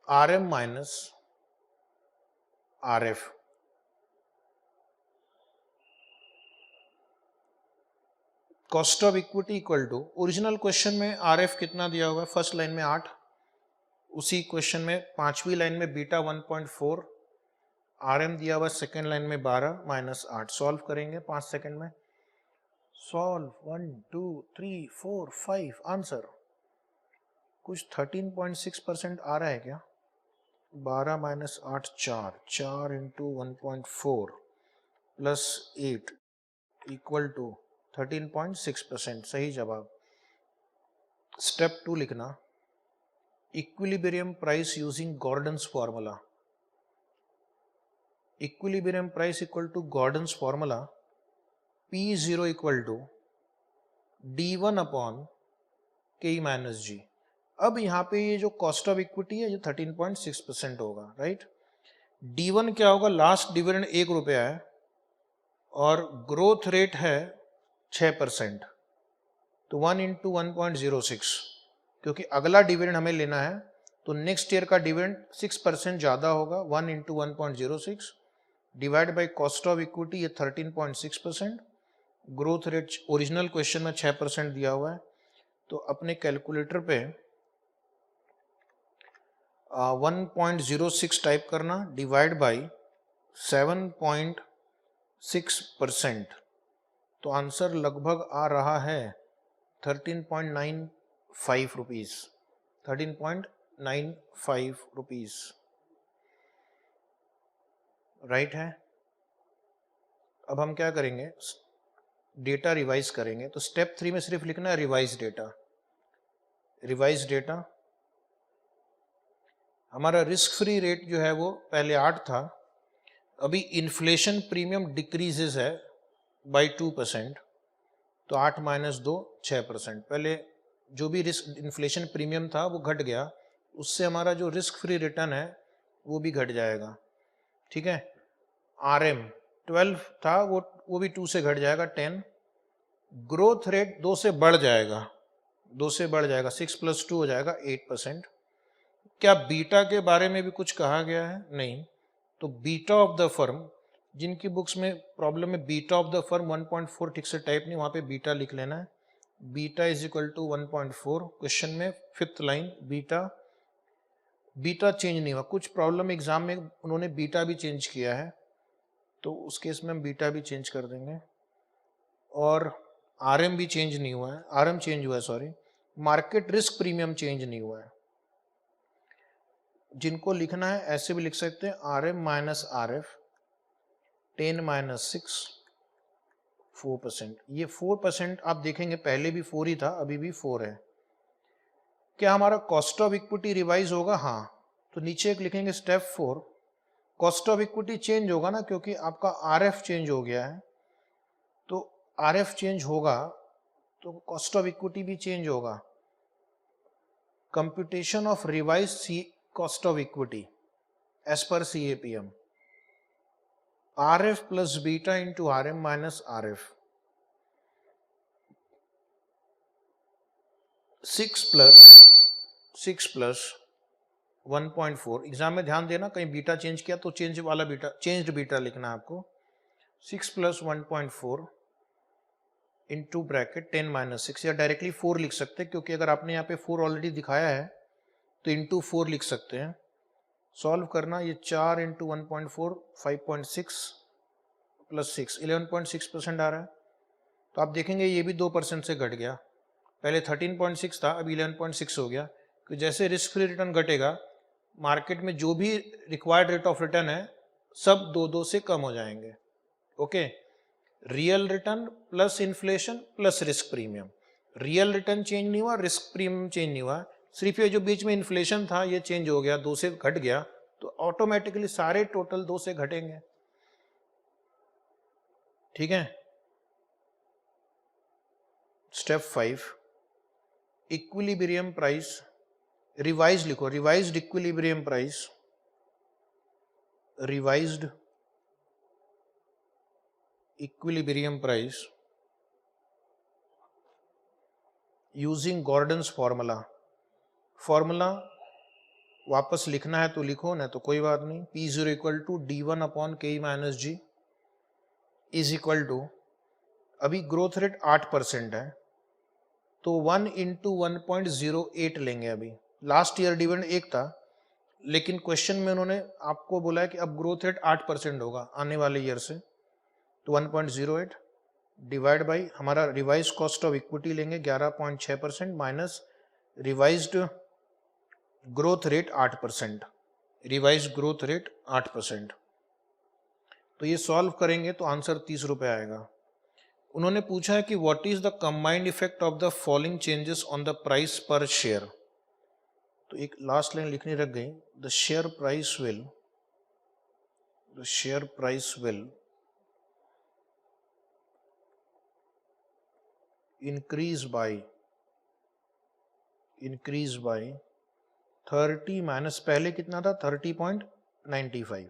RM minus RF. Cost of equity equal to, original question में RF कितना दिया हुआ है, फर्स्ट लाइन में 8, उसी क्वेश्चन में पांचवी लाइन में बीटा 1.4, RM दिया हुआ सेकेंड लाइन में 12 माइनस 8. सॉल्व करेंगे 5 सेकेंड में. सॉल्व 1 2 3 4 5. आंसर कुछ 13.6% आ रहा है क्या? 12 minus 8 4 into 1.4 plus 8 equal to 13.6%. सही जवाब. स्टेप 2 लिखना equilibrium price using Gordon's formula. Equilibrium price equal to Gordon's formula P0 equal to D1 upon K minus G. अब यहाँ पे ये जो कॉस्ट ऑफ इक्विटी है ये 13.6% होगा. राइट. D1 क्या होगा? लास्ट डिविडेंड 1 रुपया है और ग्रोथ रेट है 6%. तो 1 इंटू 1.06, क्योंकि अगला डिविडेंड हमें लेना है तो नेक्स्ट ईयर का डिविडेंड 6% ज़्यादा होगा. 1 into 1.06 divide by cost of equity, ये 13.6%. ग्रोथ रेट ओरिजिनल क्वेश्चन में 6% दिया हुआ है. तो अपने कैलकुलेटर पे 1.06 टाइप करना डिवाइड बाई 7.6%. तो आंसर लगभग आ रहा है 13.95 रुपीज़. 13.95 रुपीज़. राइट है. अब हम क्या करेंगे? डेटा रिवाइज करेंगे. तो स्टेप 3 में सिर्फ लिखना है रिवाइज डेटा. हमारा रिस्क फ्री रेट जो है वो पहले 8 था, अभी इन्फ्लेशन प्रीमियम डिक्रीजेस है बाय 2%. तो 8 माइनस 2 6%. पहले जो भी रिस्क इन्फ्लेशन प्रीमियम था वो घट गया, उससे हमारा जो रिस्क फ्री रिटर्न है वो भी घट जाएगा. ठीक है. RM 12 था, वो भी 2 से घट जाएगा 10. ग्रोथ रेट 2 से बढ़ जाएगा 6 + 2 हो जाएगा 8%. क्या बीटा के बारे में भी कुछ कहा गया है? नहीं. तो बीटा ऑफ द फर्म, जिनकी बुक्स में प्रॉब्लम है बीटा ऑफ द फर्म 1.4 ठीक से टाइप नहीं, वहाँ पे बीटा लिख लेना है. Beta is equal to 1.4. Question में 5th लाइन बीटा चेंज नहीं हुआ. कुछ प्रॉब्लम एग्जाम में उन्होंने बीटा भी चेंज किया है, तो उस केस में हम बीटा भी चेंज कर देंगे. और RM भी चेंज नहीं हुआ है, RM चेंज हुआ है sorry, market risk premium change नहीं हुआ है। जिनको लिखना है ऐसे भी लिख सकते हैं, RM माइनस RF 10 माइनस 6 4%। ये 4% आप देखेंगे पहले भी 4 ही था, अभी भी 4 है। क्या हमारा कॉस्ट ऑफ इक्विटी रिवाइज होगा? हाँ, तो नीचे एक लिखेंगे step 4, cost of equity change होगा ना, क्योंकि आपका RF चेंज हो गया है, तो RF चेंज होगा तो कॉस्ट ऑफ इक्विटी भी चेंज होगा। Computation of revise cost of equity as per CAPM, RF plus beta into RM minus RF, 6 plus 1.4। Exam में ध्यान देना, कहीं बीटा चेंज किया तो चेंज वाला बीटा, चेंज्ड बीटा लिखना है आपको। 6 प्लस 1.4 इंटू ब्रैकेट 10 माइनस 6, या डायरेक्टली 4 लिख सकते हैं, क्योंकि अगर आपने यहाँ पे 4 ऑलरेडी दिखाया है तो इंटू 4 लिख सकते हैं। सॉल्व करना, ये 4 इंटू 1.4 5.6 प्लस 6 11.6% आ रहा है। तो आप देखेंगे ये भी 2% से घट गया, पहले 13.6 था, अभी 11.6 हो गया। तो जैसे रिस्क फ्री रिटर्न घटेगा, मार्केट में जो भी रिक्वायर्ड रेट ऑफ रिटर्न है सब 2-2 से कम हो जाएंगे। Okay, real return plus inflation plus risk premium, real return change नहीं हुआ, रिस्क प्रीमियम चेंज नहीं हुआ, सिर्फ ये जो बीच में इन्फ्लेशन था ये चेंज हो गया, 2 से घट गया, तो ऑटोमेटिकली सारे टोटल 2 से घटेंगे। ठीक है। स्टेप 5, इक्विलिब्रियम प्राइस रिवाइज लिखो, revised equilibrium price, revised equilibrium price using Gordon's formula. Formula वापस लिखना है तो लिखो, ना तो कोई बात नहीं। P0 equal to D1 upon K minus G is equal to, अभी ग्रोथ रेट 8% है तो 1 इंटू 1.08 लेंगे। अभी लास्ट ईयर डिविडेंड 1 था, लेकिन क्वेश्चन में उन्होंने आपको बोला है कि अब ग्रोथ रेट 8% होगा आने वाले ईयर से, तो 1.08 डिवाइड बाई हमारा रिवाइज कॉस्ट ऑफ इक्विटी लेंगे 11.6% minus revised growth rate 8%, revise growth rate 8%। तो ये सॉल्व करेंगे तो आंसर 30 रुपये आएगा। उन्होंने पूछा है कि what is the combined effect of the following changes on the price per share. तो एक लास्ट लाइन लिखनी रख गई, the share price will increase by 30 minus, पहले कितना था 30.95,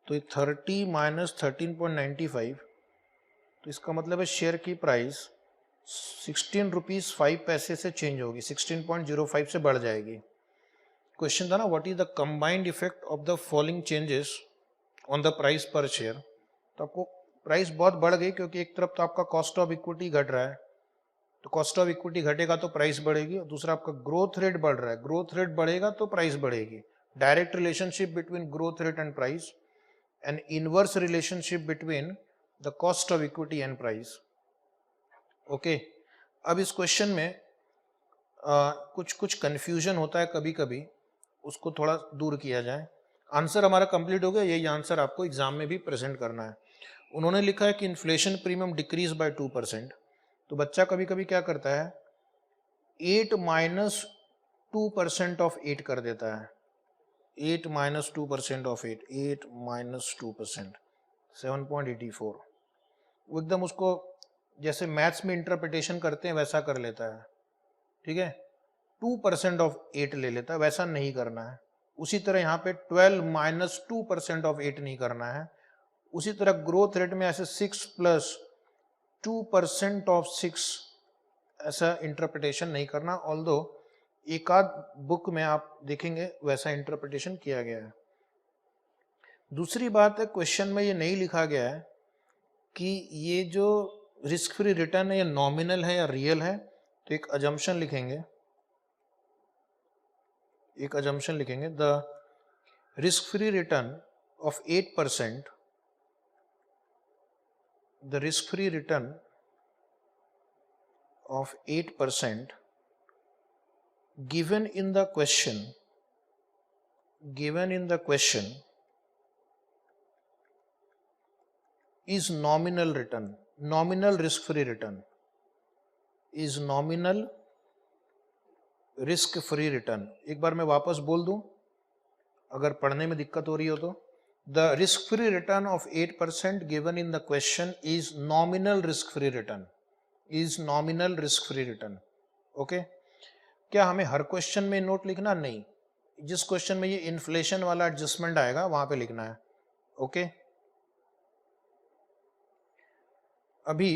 तो 30 माइनस 13.95, तो इसका मतलब है शेयर की प्राइस 16 रुपीज 5 पैसे से चेंज होगी, 16.05 से बढ़ जाएगी। क्वेश्चन था ना, what is the combined effect of the following changes on the price per share. तो आपको प्राइस बहुत बढ़ गई, क्योंकि एक तरफ तो आपका कॉस्ट ऑफ इक्विटी घट रहा है, तो कॉस्ट ऑफ इक्विटी घटेगा तो प्राइस बढ़ेगी, और दूसरा आपका ग्रोथ रेट बढ़ रहा है, ग्रोथ रेट बढ़ेगा तो प्राइस बढ़ेगी। Direct relationship between growth rate and price, and inverse relationship between the cost of equity and price. Okay, अब इस क्वेश्चन में कुछ कंफ्यूजन होता है कभी कभी, उसको थोड़ा दूर किया जाए। आंसर हमारा कंप्लीट हो गया, यही आंसर आपको एग्जाम में भी प्रेजेंट करना है। उन्होंने लिखा है कि इन्फ्लेशन प्रीमियम डिक्रीज बाय 2%, तो बच्चा कभी कभी क्या करता है 8 माइनस 2% ऑफ 8 कर देता है, 8 माइनस 2% ऑफ 8, 8 माइनस 2% 7.84, वो एकदम उसको जैसे मैथ्स में इंटरप्रिटेशन करते हैं वैसा कर लेता है। ठीक है, 2% ऑफ 8 ले लेता है, वैसा नहीं करना है। उसी तरह यहाँ पे 12 माइनस 2% ऑफ 8 नहीं करना है। उसी तरह ग्रोथ रेट में ऐसे 6 प्लस 2% ऑफ 6 ऐसा इंटरप्रिटेशन नहीं करना, ऑल्दो एक आध बुक में आप देखेंगे वैसा इंटरप्रिटेशन किया गया है। दूसरी बात है, क्वेश्चन में ये नहीं लिखा गया है कि ये जो रिस्क फ्री रिटर्न है ये नॉमिनल है या रियल है, तो एक अजम्पशन लिखेंगे, the risk free return of 8% the risk free return of 8% given in the question is nominal return. Nominal risk free return is nominal risk free return. एक बार मैं वापस बोल दूं अगर पढ़ने में दिक्कत हो रही हो तो, the risk free return of 8% given in the question is nominal risk free return. is nominal risk free return. Okay क्या हमें हर क्वेश्चन में नोट लिखना? नहीं, जिस क्वेश्चन में ये इन्फ्लेशन वाला एडजस्टमेंट आएगा वहां पे लिखना है. ओके अभी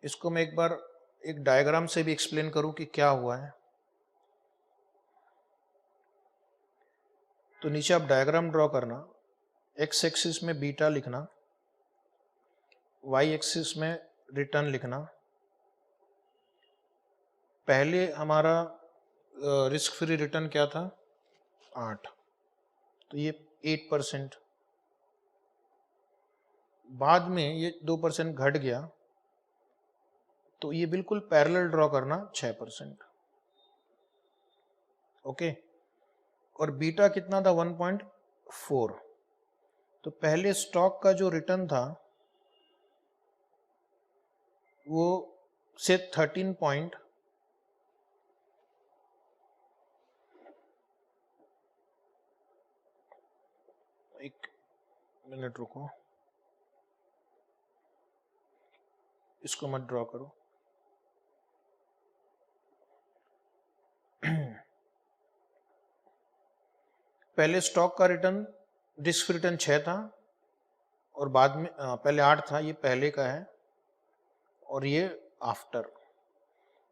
इसको मैं एक बार एक डायग्राम से भी एक्सप्लेन करूं कि क्या हुआ है. तो नीचे आप डायग्राम ड्रॉ करना, एक्स एक्सिस में बीटा लिखना, वाई एक्सिस में रिटर्न लिखना. पहले हमारा रिस्क फ्री रिटर्न क्या था? 8, तो ये 8%. बाद में ये 2% घट गया, तो ये बिल्कुल पैरेलल ड्रॉ करना 6%. ओके और बीटा कितना था? 1.4. तो पहले स्टॉक का जो रिटर्न था वो से 13 एक मिनट रुको, इसको मत ड्रॉ करो. पहले स्टॉक का रिटर्न रिस्क रिटर्न 6 था और बाद में पहले 8 था, ये पहले का है और ये आफ्टर.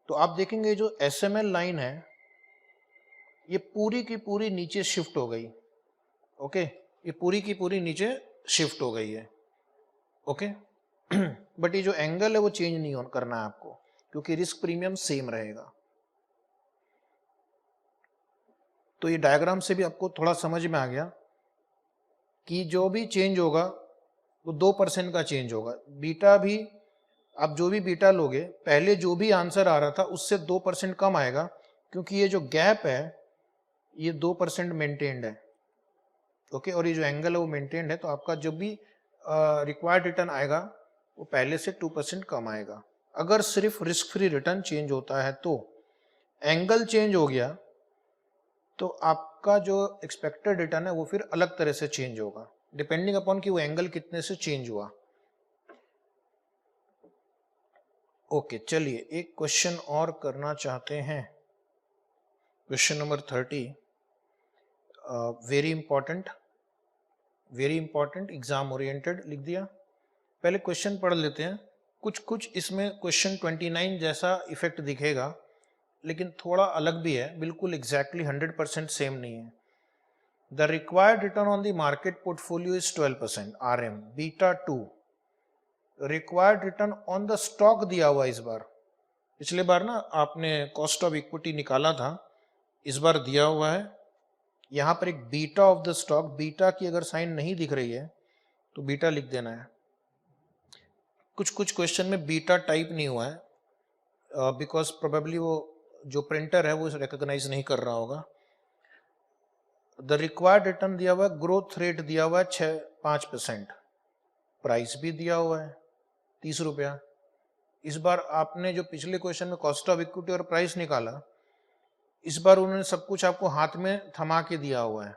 तो आप देखेंगे जो SML लाइन है ये पूरी की पूरी नीचे शिफ्ट हो गई. ओके ये पूरी की पूरी नीचे शिफ्ट हो गई है. ओके बट ये जो एंगल है वो चेंज नहीं करना है आपको, क्योंकि रिस्क प्रीमियम सेम रहेगा. तो ये डायग्राम से भी आपको थोड़ा समझ में आ गया कि जो भी चेंज होगा वो 2% का चेंज होगा. बीटा भी आप जो भी बीटा लोगे, पहले जो भी आंसर आ रहा था उससे 2% कम आएगा, क्योंकि ये जो गैप है ये 2% मेंटेन्ड है. ओके और ये जो एंगल है वो मेंटेन्ड है, तो आपका जो भी रिक्वायर्ड रिटर्न आएगा वो पहले से 2% कम आएगा. अगर सिर्फ रिस्क फ्री रिटर्न चेंज होता है तो एंगल चेंज हो गया तो आपका जो एक्सपेक्टेड रिटर्न है वो फिर अलग तरह से चेंज होगा, डिपेंडिंग अपॉन कि वो एंगल कितने से चेंज हुआ. ओके चलिए एक क्वेश्चन और करना चाहते हैं. Question number 30, very important exam oriented लिख दिया. पहले क्वेश्चन पढ़ लेते हैं. कुछ इसमें क्वेश्चन 29 जैसा इफेक्ट दिखेगा, लेकिन थोड़ा अलग भी है, बिल्कुल एग्जैक्टली 100% सेम नहीं है. The required return on the market portfolio is 12%, RM beta 2. Required return on the stock दिया हुआ इस बार, पिछले बार ना आपने कॉस्ट ऑफ इक्विटी निकाला था, इस बार दिया हुआ है. यहाँ पर एक beta of the stock, beta की अगर साइन नहीं दिख रही है तो बीटा लिख देना है. कुछ क्वेश्चन में बीटा टाइप नहीं हुआ है, बिकॉज प्रोबेबली वो जो प्रिंटर है वो रिकॉग्नाइज नहीं कर रहा होगा. द रिक्वायर्ड रिटर्न दिया हुआ है, ग्रोथ रेट दिया हुआ है 5%, प्राइस भी दिया हुआ है 30 रुपया. इस बार आपने जो पिछले क्वेश्चन में कॉस्ट ऑफ इक्विटी और प्राइस निकाला, इस बार उन्होंने सब कुछ आपको हाथ में थमा के दिया हुआ है.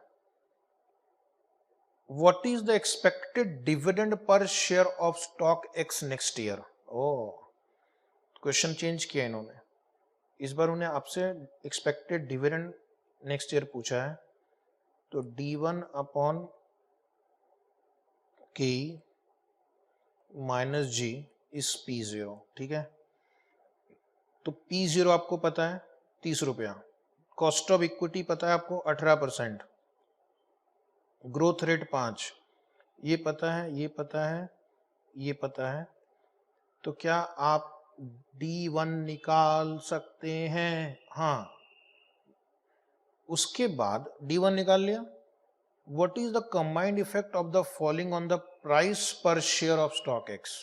What is the expected dividend per share of stock x next year? Question change किया इन्होंने. इस बार उन्हें आपसे एक्सपेक्टेड डिविडेंड नेक्स्ट ईयर पूछा है, तो D1 upon K minus G is P0. ठीक है, तो P0 आपको पता है 30 रुपया, कॉस्ट ऑफ इक्विटी पता है आपको 18%, ग्रोथ रेट 5, ये पता है, ये पता है, ये पता है. तो क्या आप D1 निकाल सकते हैं? हाँ. उसके बाद D1 निकाल लिया. What is the combined effect of the falling on the price per share of stock X.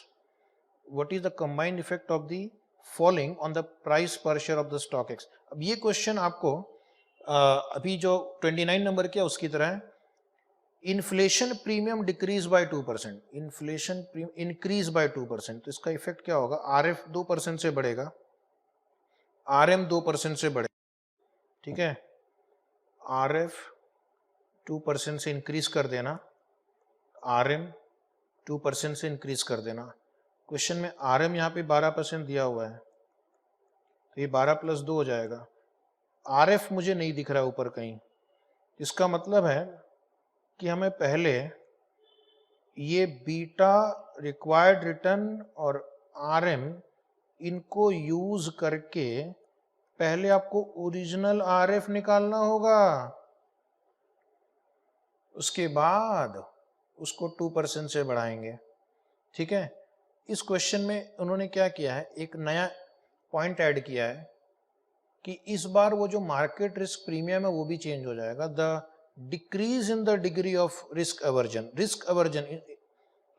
What is the combined effect of the falling on the price per share of the stock X? अब ये question आपको अभी जो 29 number किया उसकी तरह है. Inflation premium decrease bye 2%, inflation increase by 2%. तो इसका इफेक्ट क्या होगा? RF 2% से बढ़ेगा, RM 2% से बढ़ेगा. ठीक है, RF 2% से इंक्रीज कर देना, RM 2% से इंक्रीज कर देना. क्वेश्चन में RM यहाँ पे 12% दिया हुआ है, तो ये 12 + 2 हो जाएगा. RF मुझे नहीं दिख रहा है ऊपर कहीं. इसका मतलब है कि हमें पहले ये बीटा रिक्वायर्ड रिटर्न और RM इनको यूज करके पहले आपको ओरिजिनल RF निकालना होगा, उसके बाद उसको 2% से बढ़ाएंगे. ठीक है, इस क्वेश्चन में उन्होंने क्या किया है, एक नया पॉइंट ऐड किया है कि इस बार वो जो मार्केट रिस्क प्रीमियम है वो भी चेंज हो जाएगा. The decrease in the degree of risk aversion. Risk aversion,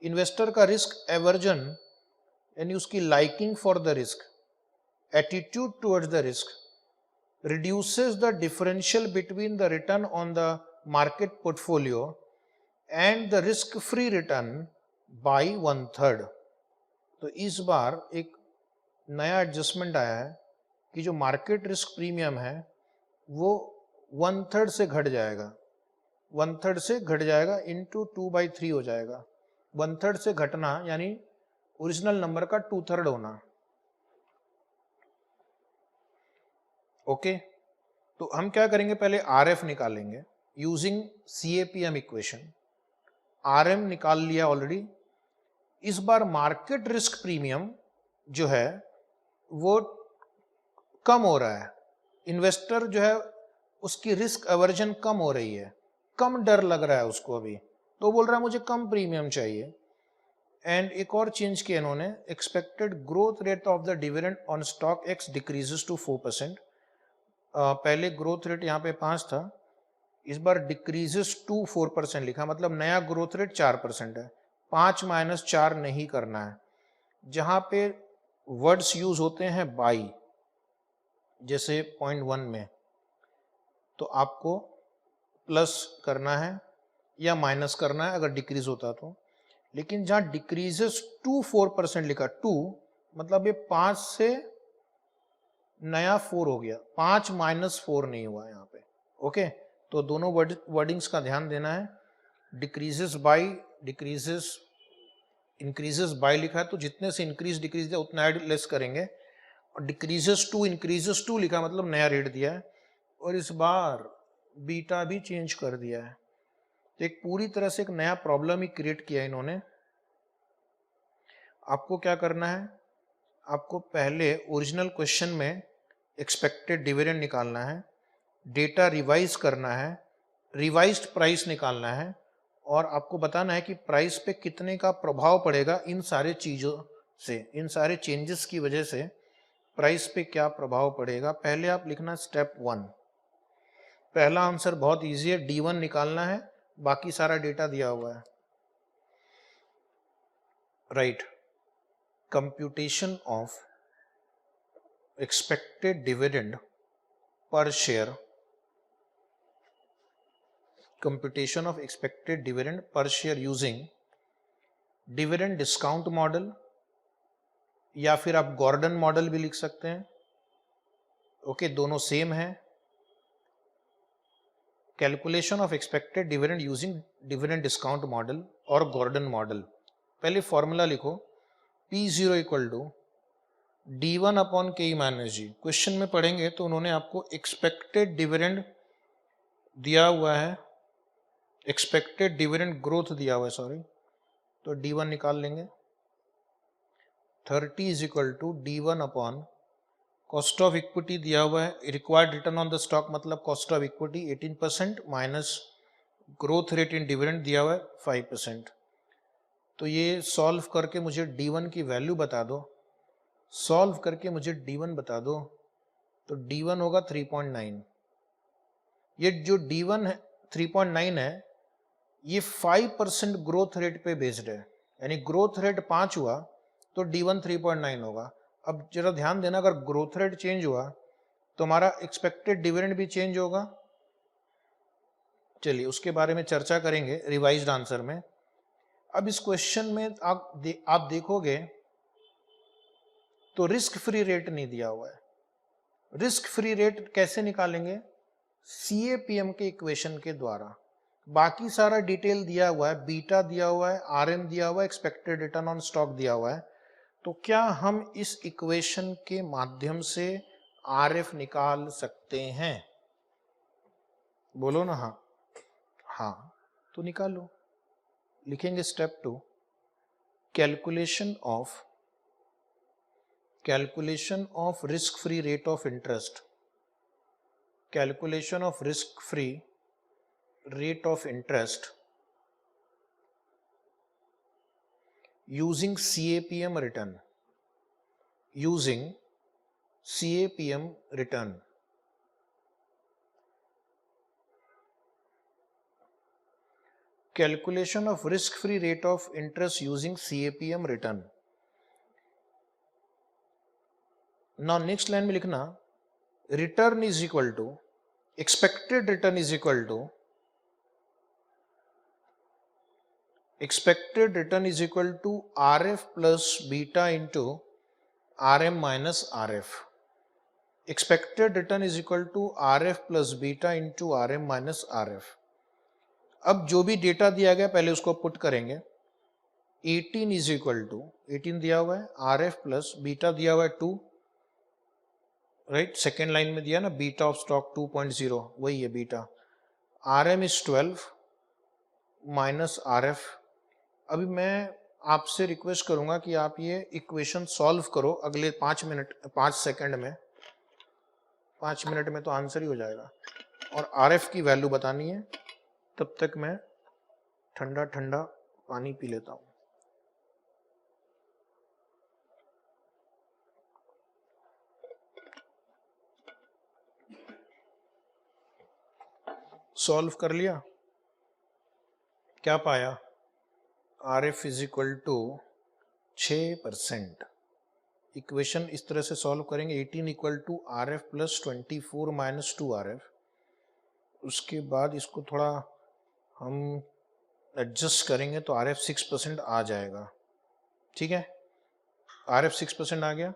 investor का रिस्क एवर्जन यानी उसकी liking for the risk, attitude towards the risk, reduces the differential between the return on the market portfolio and the risk free return by 1/3. तो इस बार एक नया adjustment आया है कि जो मार्केट रिस्क प्रीमियम है वो 1/3 से घट जाएगा, 1/3 से घट जाएगा इंटू 2/3 हो जाएगा. 1/3 से घटना यानी ओरिजिनल नंबर का 2/3 होना. ओके, तो हम क्या करेंगे, पहले RF निकालेंगे यूजिंग CAPM इक्वेशन. RM निकाल लिया ऑलरेडी. इस बार मार्केट रिस्क प्रीमियम जो है वो कम हो रहा है. इन्वेस्टर जो है उसकी रिस्क एवर्जन कम हो रही है, कम डर लग रहा है उसको अभी, तो बोल रहा है मुझे कम प्रीमियम चाहिए. एंड एक और चेंज किया इन्होंने, expected growth rate of the dividend on stock X decreases to 4%. पहले ग्रोथ रेट यहाँ पे 5 था, इस बार डिक्रीजेस टू 4% लिखा, मतलब नया ग्रोथ रेट 4% है. 5 - 4 नहीं करना है. जहाँ पे वर्ड्स यूज होते हैं बाई, जैसे पॉइंट 1 में, तो आपको प्लस करना है या माइनस करना है अगर डिक्रीज होता तो. लेकिन जहाँ डिक्रीजेस टू 4% लिखा, 2 मतलब ये 5 से नया 4 हो गया, 5 - 4 नहीं हुआ यहाँ पे. ओके, तो दोनों वर्डिंग्स का ध्यान देना है. Decreases by, decreases, increases by लिखा है तो जितने से इंक्रीज डिक्रीज दिया उतना ऐड लेस करेंगे. और डिक्रीजेस टू, इंक्रीजेस टू लिखा मतलब नया रेट दिया है. और इस बार बीटा भी चेंज कर दिया है. तो एक पूरी तरह से एक नया प्रॉब्लम ही क्रिएट किया इन्होंने. आपको क्या करना है, आपको पहले ओरिजिनल क्वेश्चन में एक्सपेक्टेड डिविडेंड निकालना है, डेटा रिवाइज करना है, रिवाइज्ड प्राइस निकालना है, और आपको बताना है कि प्राइस पे कितने का प्रभाव पड़ेगा इन सारे चीज़ों से, इन सारे चेंजेस की वजह से प्राइस पे क्या प्रभाव पड़ेगा. पहले आप लिखना स्टेप 1. पहला आंसर बहुत इजी है, D1 निकालना है, बाकी सारा डेटा दिया हुआ है. Right, computation of expected dividend per share, computation of expected dividend per share using dividend discount model, या फिर आप गॉर्डन मॉडल भी लिख सकते हैं. ओके, दोनों सेम है. Calculation of expected dividend using dividend discount model और गॉर्डन मॉडल. पहले फॉर्मूला लिखो, P0 = D1 upon K minus G. Question में पढ़ेंगे तो उन्होंने आपको एक्सपेक्टेड डिविडेंड दिया हुआ है, एक्सपेक्टेड डिविडेंड ग्रोथ दिया हुआ है, सॉरी, तो D1 निकाल लेंगे. 30 = D1 upon cost of equity दिया हुआ है, required return on the stock मतलब cost of equity 18% minus growth rate in dividend दिया हुआ है 5%. तो ये सॉल्व करके मुझे D1 की वैल्यू बता दो, सॉल्व करके मुझे D1 बता दो. तो D1 होगा 3.9. ये जो D1 है 3.9 है, ये 5% ग्रोथ रेट पे बेस्ड है, यानी ग्रोथ रेट 5 हुआ तो D1 3.9 होगा। अब जरा ध्यान देना, अगर ग्रोथ रेट चेंज हुआ तो हमारा एक्सपेक्टेड डिविडेंड भी चेंज होगा। चलिए उसके बारे में चर्चा करेंगे रिवाइज्ड आंसर में। अब इस क्वेश्चन में आप देखोगे तो रिस्क फ्री रेट नहीं दिया हुआ है। रिस्क फ्री रेट कैसे निकालेंगे? CAPM के इक्वेशन के द्वारा। बाकी सारा डिटेल दिया हुआ है, बीटा दिया हुआ है, RM दिया हुआ है, एक्सपेक्टेड रिटर्न ऑन स्टॉक दिया हुआ है। तो क्या हम इस इक्वेशन के माध्यम से RF निकाल सकते हैं? बोलो ना हाँ। हाँ तो निकालो। लिखेंगे step 2, calculation of risk free rate of interest, calculation of risk free rate of interest using CAPM return, calculation of risk free rate of interest using CAPM return। now next line में लिखना return is equal to, expected return is equal to RF plus beta into RM minus RF। expected return is equal to RF plus beta into RM minus RF। अब जो भी data दिया गया पहले उसको put करेंगे। 18 इज इक्वल टू 18 दिया हुआ है, RF प्लस बीटा दिया हुआ है 2, राइट। सेकेंड लाइन में दिया ना बीटा ऑफ स्टॉक 2.0, वही है beta. RM is 12 minus RF। अभी मैं आपसे रिक्वेस्ट करूंगा कि आप ये इक्वेशन सॉल्व करो अगले 5 सेकंड में। 5 मिनट में तो आंसर ही हो जाएगा। और RF की वैल्यू बतानी है, तब तक मैं ठंडा ठंडा पानी पी लेता हूं। सॉल्व कर लिया, क्या पाया? RF is equal to 6%। Equation इस तरह से सॉल्व करेंगे, 18 equal to RF plus 24 minus 2 RF। उसके बाद इसको थोड़ा हम एडजस्ट करेंगे तो RF 6% आ जाएगा, ठीक है। RF 6% आ गया।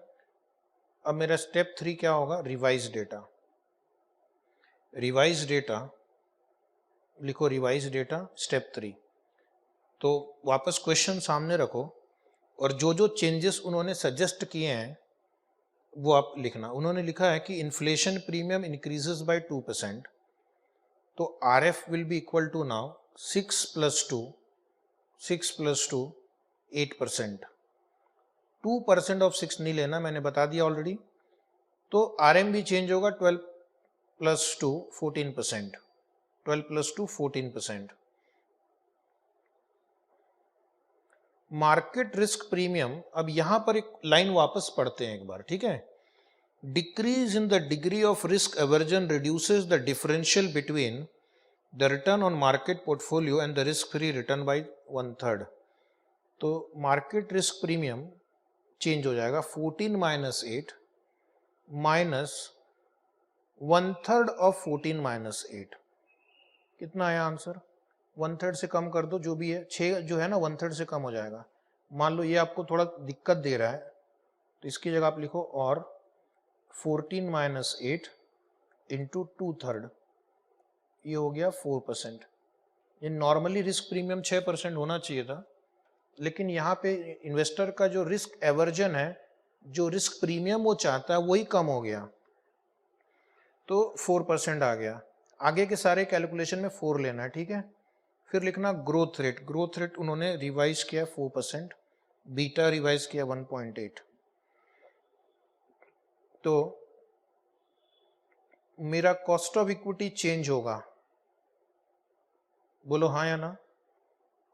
अब मेरा स्टेप 3 क्या होगा? Revise data. रिवाइज डेटा लिखो, रिवाइज डेटा स्टेप 3। तो वापस क्वेश्चन सामने रखो और जो जो चेंजेस उन्होंने सजेस्ट किए हैं वो आप लिखना। उन्होंने लिखा है कि इन्फ्लेशन प्रीमियम इंक्रीजेस बाय 2%, तो RF will be equal to now 6 plus 2 8%। 2% of 6 नहीं लेना, मैंने बता दिया ऑलरेडी। तो RM भी चेंज होगा, 12 plus 2 14%, 12 plus 2 14%। Market risk premium, अब यहां पर एक लाइन वापस पढ़ते हैं एक बार, ठीक है। Decrease in the degree of risk aversion reduces the differential between the return on market portfolio and the risk free return by 1/3। तो मार्केट रिस्क प्रीमियम चेंज हो जाएगा 14 माइनस 8 माइनस 1/3 ऑफ 14 माइनस 8। कितना आया आंसर? 1/3 से कम कर दो, जो भी है 6 जो है ना 1/3 से कम हो जाएगा। मान लो ये आपको थोड़ा दिक्कत दे रहा है तो इसकी जगह आप लिखो और 14 माइनस 8 इंटू 2/3, ये हो गया 4%। ये नॉर्मली रिस्क प्रीमियम 6% होना चाहिए था, लेकिन यहाँ पे इन्वेस्टर का जो रिस्क एवर्जन है, जो रिस्क प्रीमियम वो चाहता है वही कम हो गया, तो 4% आ गया। आगे के सारे कैलकुलेशन में 4 लेना है, ठीक है। फिर लिखना ग्रोथ रेट। ग्रोथ रेट उन्होंने रिवाइज किया 4%, बीटा रिवाइज किया 1.8। तो मेरा कॉस्ट ऑफ इक्विटी चेंज होगा, बोलो हाँ या ना।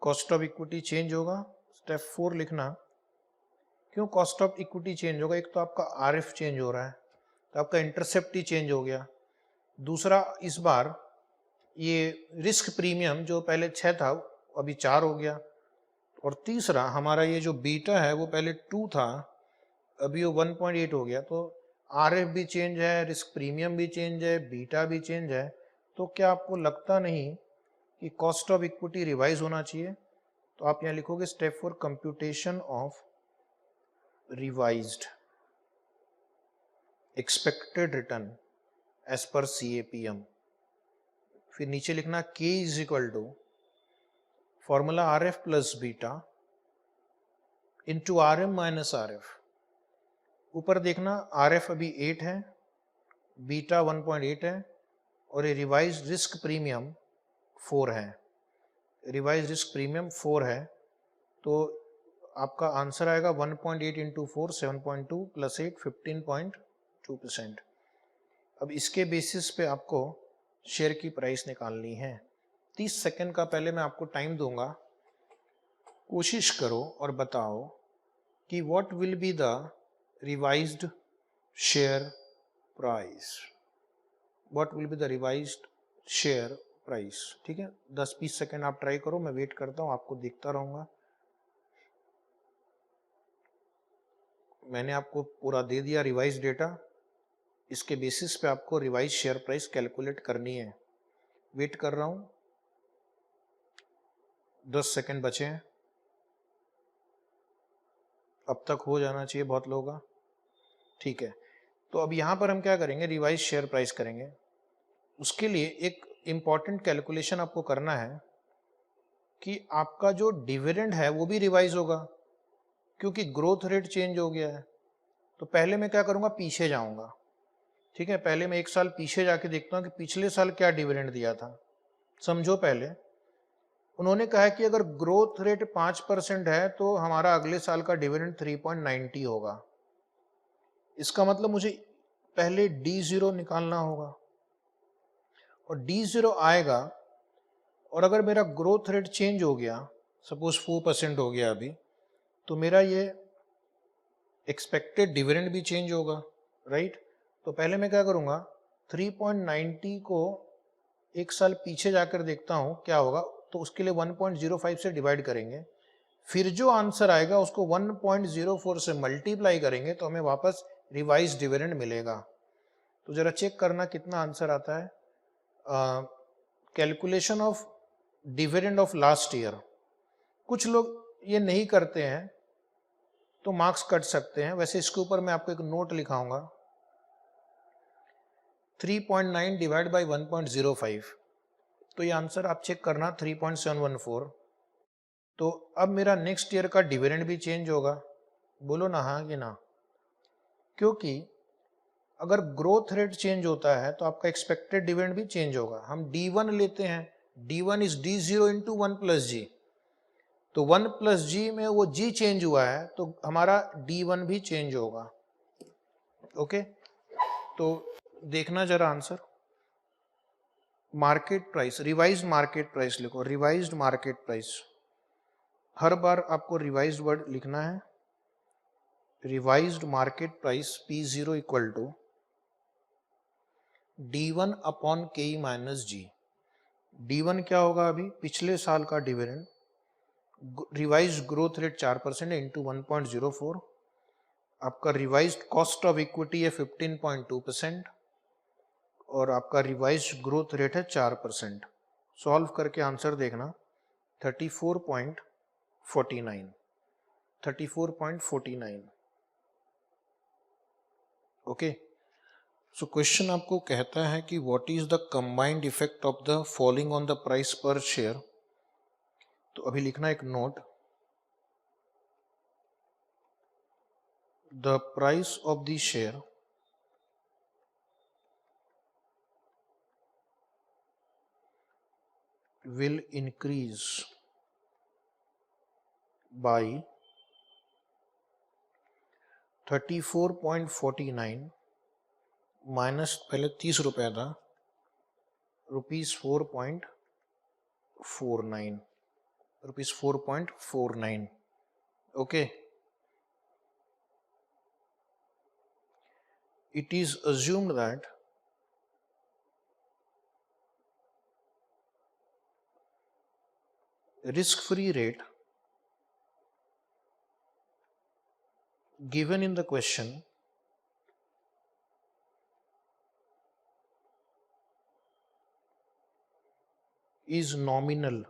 कॉस्ट ऑफ इक्विटी चेंज होगा। स्टेप 4 लिखना, क्यों कॉस्ट ऑफ इक्विटी चेंज होगा? एक तो आपका RF चेंज हो रहा है, तो आपका इंटरसेप्ट ही चेंज हो गया। दूसरा, इस बार ये रिस्क प्रीमियम जो पहले 6 था अभी 4 हो गया, और तीसरा हमारा ये जो बीटा है वो पहले 2 था अभी वो 1.8 हो गया। तो आरएफ भी चेंज है, रिस्क प्रीमियम भी चेंज है, बीटा भी चेंज है। तो क्या आपको लगता नहीं कि कॉस्ट ऑफ इक्विटी रिवाइज होना चाहिए? तो आप यहाँ लिखोगे step for computation of revised expected return as per CAPM। फिर नीचे लिखना K is equal to formula RF plus beta into RM minus RF। ऊपर देखना RF अभी 8 है, बीटा 1.8 है, और ये रिवाइज रिस्क प्रीमियम 4 है। रिवाइज रिस्क प्रीमियम 4 है, तो आपका आंसर आएगा 1.8 इंटू 4 7.2 प्लस 8 15.2%। अब इसके बेसिस पे आपको शेयर की प्राइस निकालनी है। 30 सेकंड का पहले मैं आपको टाइम दूंगा, कोशिश करो और बताओ कि what will be the revised share price. What will be the revised share price. ठीक है, 10-20 सेकंड आप ट्राई करो, मैं वेट करता हूँ, आपको दिखता रहूंगा। मैंने आपको पूरा दे दिया रिवाइज डेटा, इसके बेसिस पे आपको रिवाइज शेयर प्राइस कैलकुलेट करनी है। वेट कर रहा हूँ, 10 सेकंड बचे हैं, अब तक हो जाना चाहिए बहुत लोगों का। ठीक है, तो अब यहाँ पर हम क्या करेंगे, रिवाइज शेयर प्राइस करेंगे। उसके लिए एक इम्पॉर्टेंट कैलकुलेशन आपको करना है कि आपका जो डिविडेंड है वो भी रिवाइज होगा, क्योंकि ग्रोथ रेट चेंज हो गया है। तो पहले मैं क्या करूँगा, पीछे जाऊँगा। ठीक है, पहले मैं 1 साल पीछे जाके देखता हूँ कि पिछले साल क्या डिविडेंड दिया था। समझो, पहले उन्होंने कहा कि अगर ग्रोथ रेट 5% है तो हमारा अगले साल का डिविडेंड 3.90 होगा। इसका मतलब मुझे पहले D0 निकालना होगा, और D0 आएगा, और अगर मेरा ग्रोथ रेट चेंज हो गया, सपोज 4% हो गया अभी, तो मेरा ये एक्सपेक्टेड डिविडेंड भी चेंज होगा, राइट। तो पहले मैं क्या करूँगा, 3.90 को 1 साल पीछे जाकर देखता हूँ क्या होगा, तो उसके लिए 1.05 से डिवाइड करेंगे, फिर जो आंसर आएगा उसको 1.04 से मल्टीप्लाई करेंगे, तो हमें वापस रिवाइज डिविडेंड मिलेगा। तो जरा चेक करना कितना आंसर आता है। Calculation of dividend of last year. कुछ लोग ये नहीं करते हैं तो मार्क्स कट सकते हैं, वैसे इसके ऊपर मैं आपको एक नोट लिखाऊंगा। 3.9 डिवाइड बाई 1.05, तो ये आंसर आप चेक करना 3.714। तो अब मेरा नेक्स्ट ईयर का डिविडेंड भी चेंज होगा, बोलो ना हाँ कि ना। क्योंकि अगर ग्रोथ रेट चेंज होता है तो आपका एक्सपेक्टेड डिविडेंड भी चेंज होगा। हम D1 लेते हैं, D1 is D0 into 1 plus जी, तो 1 प्लस जी में वो जी चेंज हुआ है तो हमारा D1 भी चेंज होगा। ओके, तो देखना जरा answer. Market price, revised market price लिखो, रिवाइज्ड मार्केट प्राइस। हर बार आपको रिवाइज्ड वर्ड लिखना है। Revised market price P0 equal to D1 upon K minus G. D1 क्या होगा, अभी पिछले साल का डिविडेंड, रिवाइज ग्रोथ रेट 4% है इंटू 1.04, आपका रिवाइज्ड कॉस्ट ऑफ इक्विटी है 15.2%, और आपका रिवाइज ग्रोथ रेट है 4%। सॉल्व करके आंसर देखना 34.49, 34.49। ओके, सो क्वेश्चन आपको कहता है कि what is the combined effect of the falling on the price per share. तो अभी लिखना एक note, the price of the share will increase by 34.49 minus पहले 30 रुपए था, ₹4.49, ₹4.49। Okay, it is assumed that risk free rate given in the question is nominal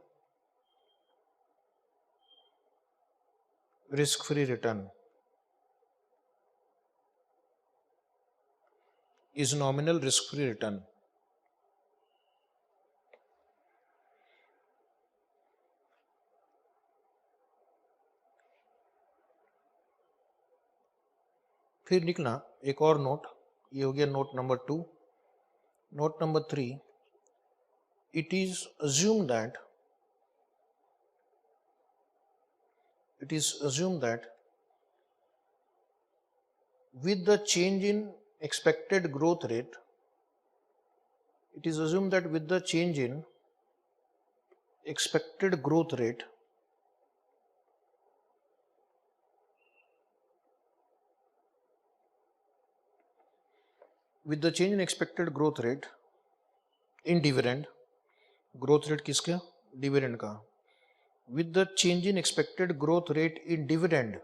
risk free return is nominal risk free return. फिर लिखना एक और note, ये हो गया note number 2. Note number 3, it is assumed that with the change in expected growth rate, it is assumed that with the change in expected growth rate, with the change in expected growth rate in dividend, growth rate किसका? Dividend का. With the change in expected growth rate in dividend,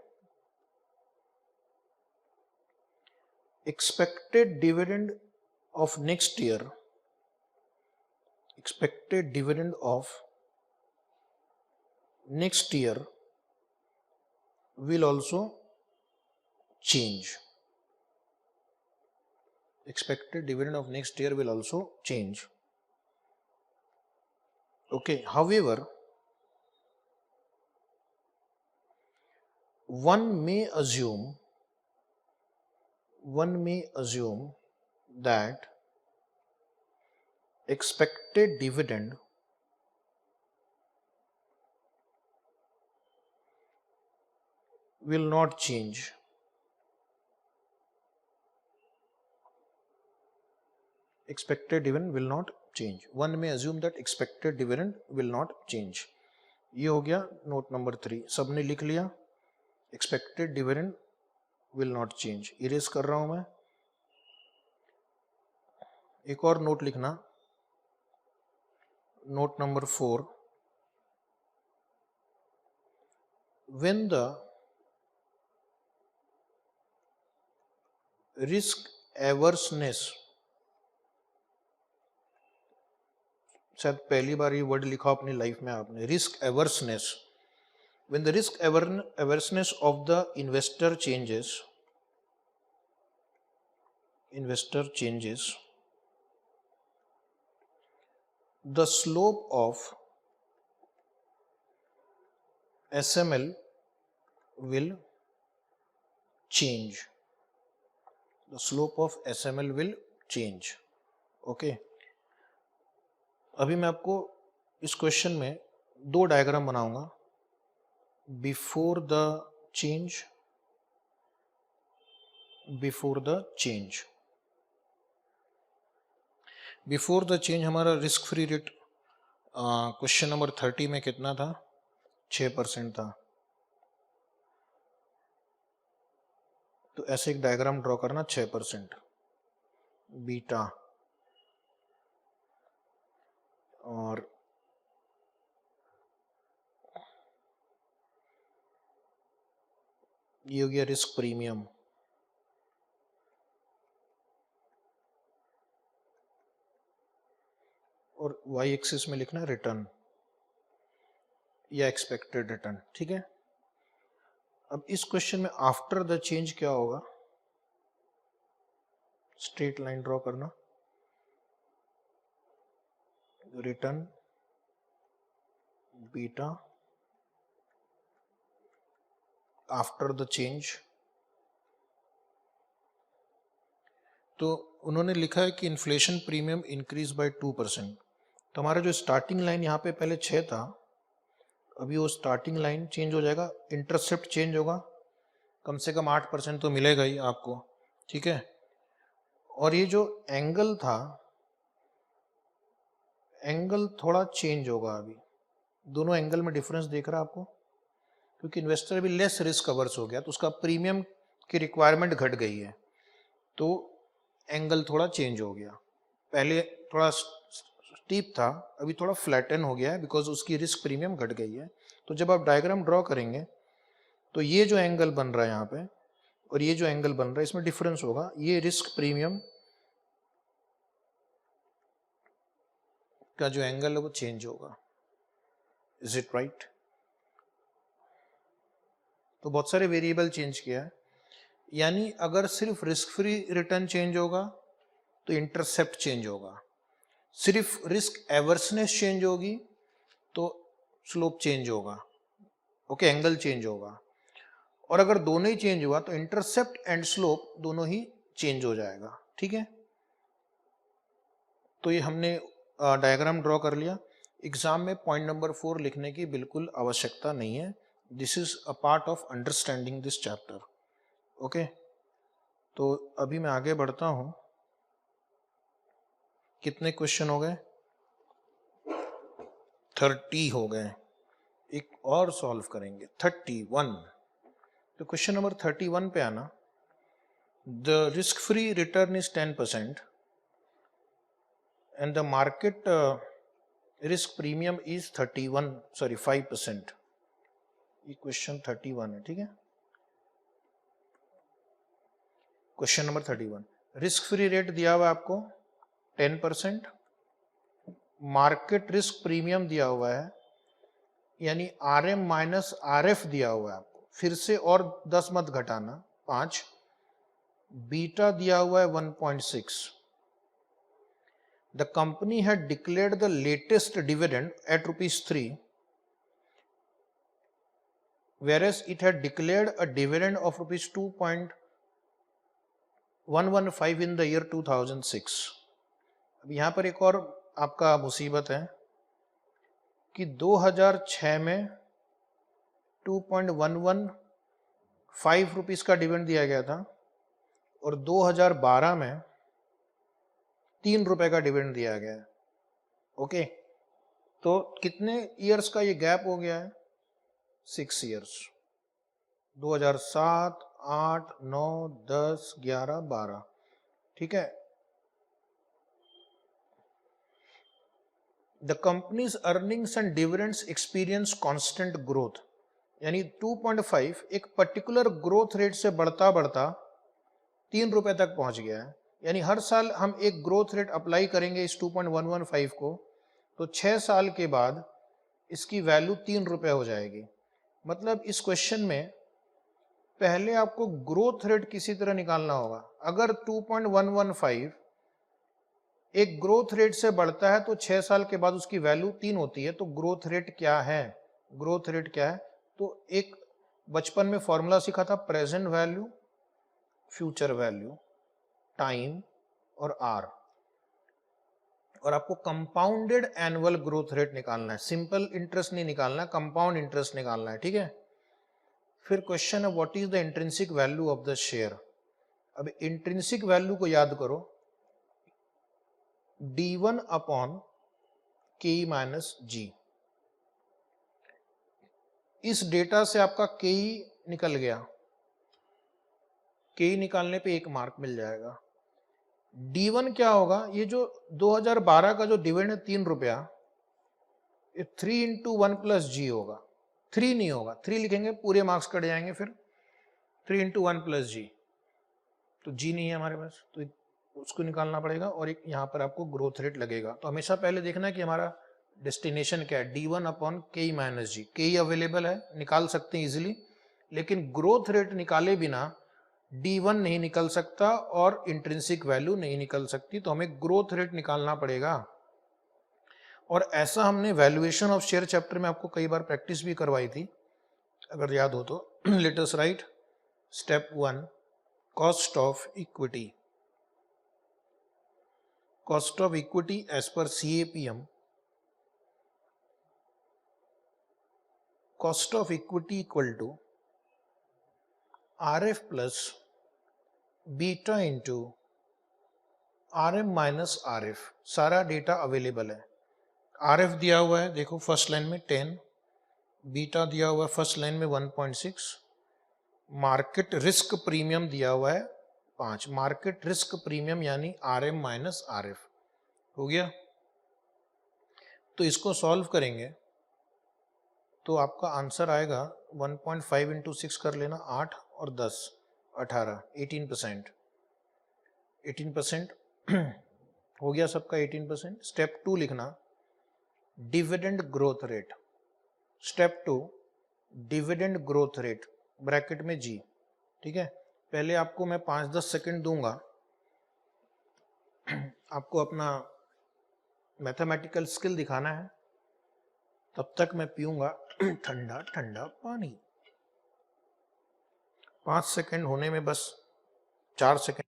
expected dividend of next year, expected dividend of next year will also change. Expected dividend of next year will also change. Okay, however, one may assume that expected dividend will not change. Expected dividend will not change. One may assume that expected dividend will not change. ये हो गया note number 3. सबने लिख लिया? Expected dividend will not change. Erase कर रहा हूं मैं. एक और नोट लिखना, note number 4. When the risk averseness, शायद पहली बार ये वर्ड लिखा अपनी लाइफ में आपने, risk एवर्सनेस. When the risk averseness of the investor changes, the slope of SML will change. The slope of SML will change. Okay. अभी मैं आपको इस क्वेश्चन में 2 डायग्राम बनाऊंगा. Before the change, before the change हमारा risk free rate question number 30 में कितना था? 6% था. तो ऐसे एक डायग्राम ड्रॉ करना, 6% बीटा, और ये हो गया रिस्क प्रीमियम, और वाई एक्सिस में लिखना रिटर्न या एक्सपेक्टेड रिटर्न. ठीक है. अब इस क्वेश्चन में आफ्टर द चेंज क्या होगा? स्ट्रेट लाइन ड्रॉ करना, return beta after the change. तो उन्होंने लिखा है कि इन्फ्लेशन प्रीमियम इंक्रीज बाय 2%. तो हमारा जो स्टार्टिंग लाइन यहाँ पे पहले 6 था, अभी वो स्टार्टिंग लाइन चेंज हो जाएगा, इंटरसेप्ट चेंज होगा, कम से कम 8% तो मिलेगा ही आपको. ठीक है. और ये जो एंगल था, एंगल थोड़ा चेंज होगा. अभी दोनों एंगल में डिफरेंस देख रहा है आपको, क्योंकि इन्वेस्टर अभी लेस रिस्क अवर्स हो गया, तो उसका प्रीमियम की रिक्वायरमेंट घट गई है, तो एंगल थोड़ा चेंज हो गया. पहले थोड़ा स्टीप था, अभी थोड़ा फ्लैटन हो गया है बिकॉज उसकी रिस्क प्रीमियम घट गई है। तो जब आप डायग्राम ड्रॉ करेंगे तो ये जो एंगल बन रहा है यहाँ पे और ये जो एंगल बन रहा है इसमें डिफरेंस होगा, ये रिस्क प्रीमियम का जो एंगल है वो चेंज होगा। Is it right? तो बहुत सारे वेरिएबल चेंज किया है, यानी अगर सिर्फ रिस्क फ्री रिटर्न चेंज होगा तो इंटरसेप्ट चेंज होगा, सिर्फ रिस्क एवर्सनेस चेंज होगी तो स्लोप चेंज होगा, ओके, एंगल चेंज होगा। और अगर दोनों ही चेंज हुआ तो इंटरसेप्ट एंड स्लोप दोनों ही चेंज हो जाएगा। ठीक है, तो ये हमने डायग्राम ड्रॉ कर लिया। एग्जाम में पॉइंट नंबर 4 लिखने की बिल्कुल आवश्यकता नहीं है, this is a part of understanding this chapter. Okay, तो अभी मैं आगे बढ़ता हूं। कितने क्वेश्चन हो गए? 30 हो गए, एक और सॉल्व करेंगे 31। तो क्वेश्चन नंबर 31 पे आना। The risk free return is 10% and the market risk premium is 5%। ये क्वेश्चन 31 है। ठीक है, question number 31, risk free rate दिया हुआ है आपको 10%, मार्केट रिस्क प्रीमियम दिया हुआ है यानी RM माइनस RF दिया हुआ है आपको, फिर से और 10 मत घटाना 5, बीटा दिया हुआ है 1.6। The company had declared the latest dividend at ₹3, whereas it had declared a dividend of ₹2.115 in the year 2006। अब यहाँ पर एक और आपका मुसीबत है कि 2006 में 2.115 रुपीस का डिविडेंड दिया गया था और 2012 में 3 रुपए का डिविडेंड दिया गया है। ओके, तो कितने ईयर्स का ये गैप हो गया है? 6 ईयर्स, 2007, 8, 9, 10, 11, 12। ठीक है, the companies earnings and dividends experience constant growth, यानी 2.5 एक पर्टिकुलर ग्रोथ रेट से बढ़ता बढ़ता 3 रुपए तक पहुंच गया है। यानी हर साल हम एक ग्रोथ रेट अप्लाई करेंगे इस 2.115 को, तो 6 साल के बाद इसकी वैल्यू 3 रुपए हो जाएगी। मतलब इस क्वेश्चन में पहले आपको ग्रोथ रेट किसी तरह निकालना होगा। अगर 2.115 एक ग्रोथ रेट से बढ़ता है तो 6 साल के बाद उसकी वैल्यू 3 होती है, तो ग्रोथ रेट क्या है? ग्रोथ रेट क्या है? तो एक बचपन में फॉर्मूला सीखा था, present value, future value, time और आर, और आपको कंपाउंडेड एनुअल ग्रोथ रेट निकालना है, सिंपल इंटरेस्ट नहीं निकालना है, कंपाउंड इंटरेस्ट निकालना है। ठीक है, फिर क्वेश्चन है what is the intrinsic value of the share. अब इंट्रिंसिक वैल्यू को याद करो, D1 upon KE minus G। इस डेटा से आपका KE निकल गया, KE निकालने पे 1 मार्क मिल जाएगा। D1 क्या होगा? ये जो 2012 का जो डिविडेंड है 3 रुपया, ये 3 इंटू 1 प्लस जी होगा। 3 नहीं होगा, 3 लिखेंगे पूरे मार्क्स कट जाएंगे, फिर 3 इंटू 1 प्लस जी, तो जी नहीं है हमारे पास, तो उसको निकालना पड़ेगा और एक यहाँ पर आपको ग्रोथ रेट लगेगा। तो हमेशा पहले देखना है कि हमारा डेस्टिनेशन क्या है, D1 अपॉन KE माइनस जी। KE अवेलेबल है, निकाल सकते हैं इजिली, लेकिन ग्रोथ रेट निकाले बिना D1 नहीं निकल सकता और इंट्रिंसिक वैल्यू नहीं निकल सकती, तो हमें ग्रोथ रेट निकालना पड़ेगा। और ऐसा हमने वैल्यूएशन ऑफ शेयर चैप्टर में आपको कई बार प्रैक्टिस भी करवाई थी, अगर याद हो तो। Let us right step 1, cost of equity. Cost of equity as per CAPM, cost of equity equal to RF plus beta into RM minus RF। सारा डेटा अवेलेबल है। RF दिया हुआ है, देखो फर्स्ट लाइन में 10, बीटा दिया हुआ है फर्स्ट लाइन में 1.6, मार्केट रिस्क प्रीमियम दिया हुआ है 5। मार्केट रिस्क प्रीमियम यानी RM माइनस RF हो गया। तो इसको सॉल्व करेंगे तो आपका आंसर आएगा 1.5 इंटू 6 कर लेना, 8 और 10 18, 18%। 18% हो गया सबका 18%। स्टेप 2 लिखना, dividend growth rate. Step 2 dividend growth rate bracket में जी। ठीक है, पहले आपको मैं 5-10 सेकंड दूंगा, आपको अपना मैथमेटिकल स्किल दिखाना है। तब तक मैं पीऊंगा ठंडा ठंडा पानी। 5 सेकंड होने में बस 4 सेकंड।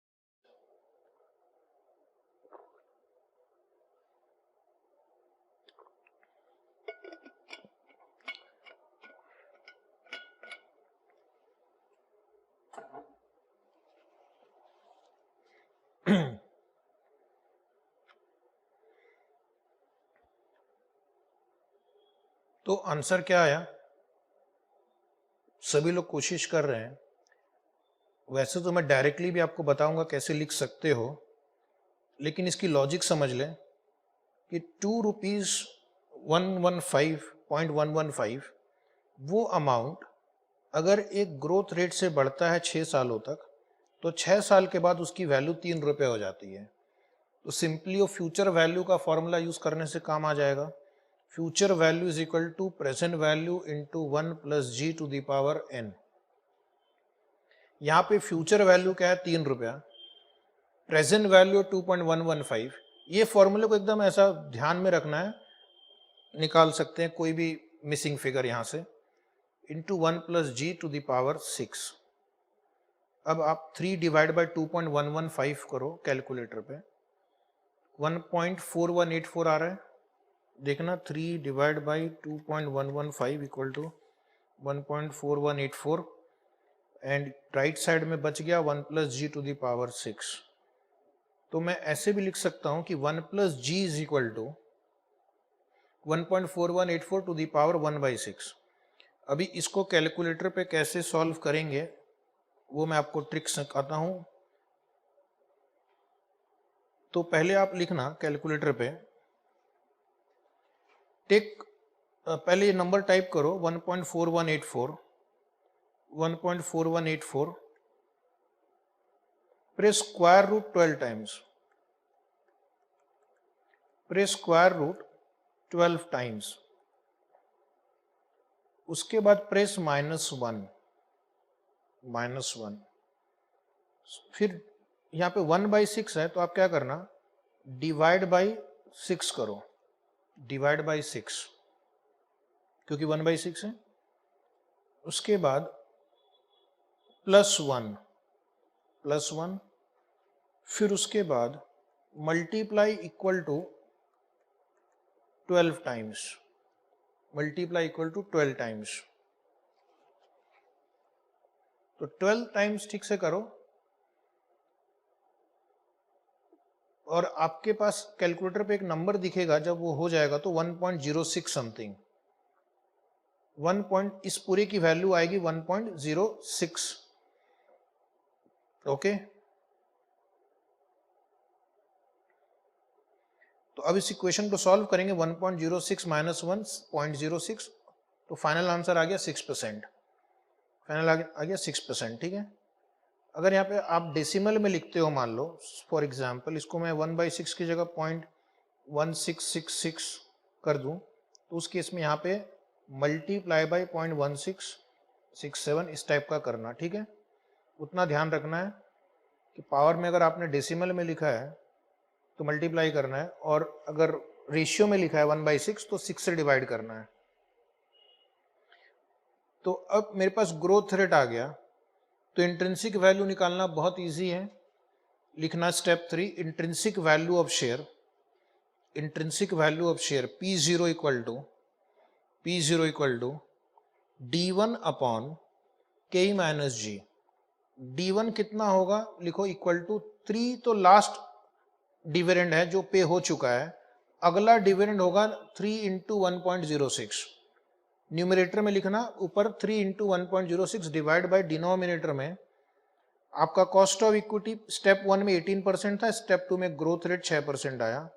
तो आंसर क्या आया? सभी लोग कोशिश कर रहे हैं। वैसे तो मैं डायरेक्टली भी आपको बताऊंगा कैसे लिख सकते हो, लेकिन इसकी लॉजिक समझ लें कि 2 रुपीज 115.115 वो अमाउंट अगर एक ग्रोथ रेट से बढ़ता है 6 सालों तक, तो 6 साल के बाद उसकी वैल्यू 3 रुपये हो जाती है। तो सिंपली वो फ्यूचर वैल्यू का फॉर्मूला यूज करने से काम आ जाएगा। Future value is equal to present value into 1 plus G to the power n। यहाँ पे फ्यूचर वैल्यू क्या है? 3 रुपया। Present value 2.115। ये फॉर्मूले को एकदम ऐसा ध्यान में रखना है, निकाल सकते हैं कोई भी मिसिंग फिगर यहाँ से, into 1 plus G to the power 6। अब आप 3 डिवाइड बाई 2.115 करो कैलकुलेटर पे, 1.4184 आ रहा है। देखना, 3 divide by 2.115 equal to 1.4184 and right side में बच गया 1 plus G to the power 6। तो मैं ऐसे भी लिख सकता हूं कि 1 plus G is equal to 1.4184 to the power 1/6। अभी इसको कैलकुलेटर पे कैसे सॉल्व करेंगे वो मैं आपको ट्रिक सिखाता हूं। तो पहले आप लिखना कैलकुलेटर पे, टेक, पहले ये नंबर टाइप करो 1.4184, 1.4184, press square root 12 times, press square root 12 times. उसके बाद प्रेस -1, -1। फिर यहाँ पे 1/6 है, तो आप क्या करना, डिवाइड बाई 6 करो, डिवाइड बाई 6, क्योंकि 1/6 है। उसके बाद +1, +1, फिर उसके बाद multiply equal to 12 times, multiply equal to 12 times. तो 12 टाइम्स ठीक से करो, और आपके पास कैलकुलेटर पे एक नंबर दिखेगा, जब वो हो जाएगा तो 1.06 समथिंग, 1 पॉइंट, इस पूरे की वैल्यू आएगी 1.06। ओके, तो अब इस इक्वेशन को सॉल्व करेंगे, 1.06 माइनस 1.06, तो फाइनल आंसर आ गया 6%। फाइनल आ गया 6%। ठीक है, अगर यहाँ पे आप डेसिमल में लिखते हो, मान लो फॉर एग्जांपल इसको मैं 1/6 की जगह 0.1666 कर दूं, तो उस केस में यहाँ पे मल्टीप्लाई बाई 0.1667 इस टाइप का करना। ठीक है, उतना ध्यान रखना है कि पावर में अगर आपने डेसिमल में लिखा है तो मल्टीप्लाई करना है, और अगर रेशियो में लिखा है 1/6 तो 6 से डिवाइड करना है। तो अब मेरे पास ग्रोथ रेट आ गया, तो इंट्रिंसिक वैल्यू निकालना बहुत इजी है। लिखना step 3, intrinsic value of share, intrinsic value of share P0 equal to D1 upon K minus G। D1 कितना होगा, लिखो इक्वल टू 3, तो लास्ट डिविडेंड है जो पे हो चुका है, अगला डिविडेंड होगा 3 इंटू 1.06। न्यूमरेटर में लिखना, ऊपर 3 इंटू 1.06 डिवाइड बाई डिनोमिनेटर में आपका कॉस्ट ऑफ इक्विटी स्टेप 1 में 18% था, स्टेप 2 में ग्रोथ रेट 6% आया,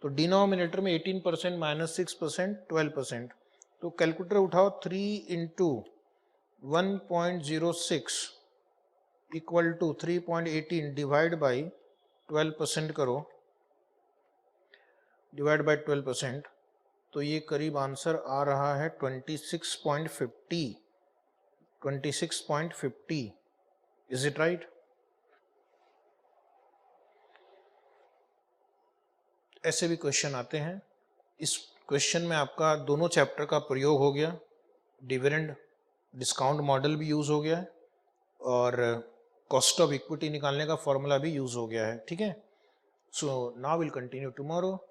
तो डिनोमिनेटर में 18% माइनस 6% 12%, तो कैलकुलेटर उठाओ 3 into 1.06 equal to 3.18 divide by 12% करो, डिवाइड बाई 12%, तो ये करीब आंसर आ रहा है 26.50. Is it right? ऐसे भी क्वेश्चन आते हैं। इस क्वेश्चन में आपका दोनों चैप्टर का प्रयोग हो गया, डिविडेंड डिस्काउंट मॉडल भी यूज हो गया है और कॉस्ट ऑफ इक्विटी निकालने का फॉर्मूला भी यूज हो गया है। ठीक है, so now will continue tomorrow.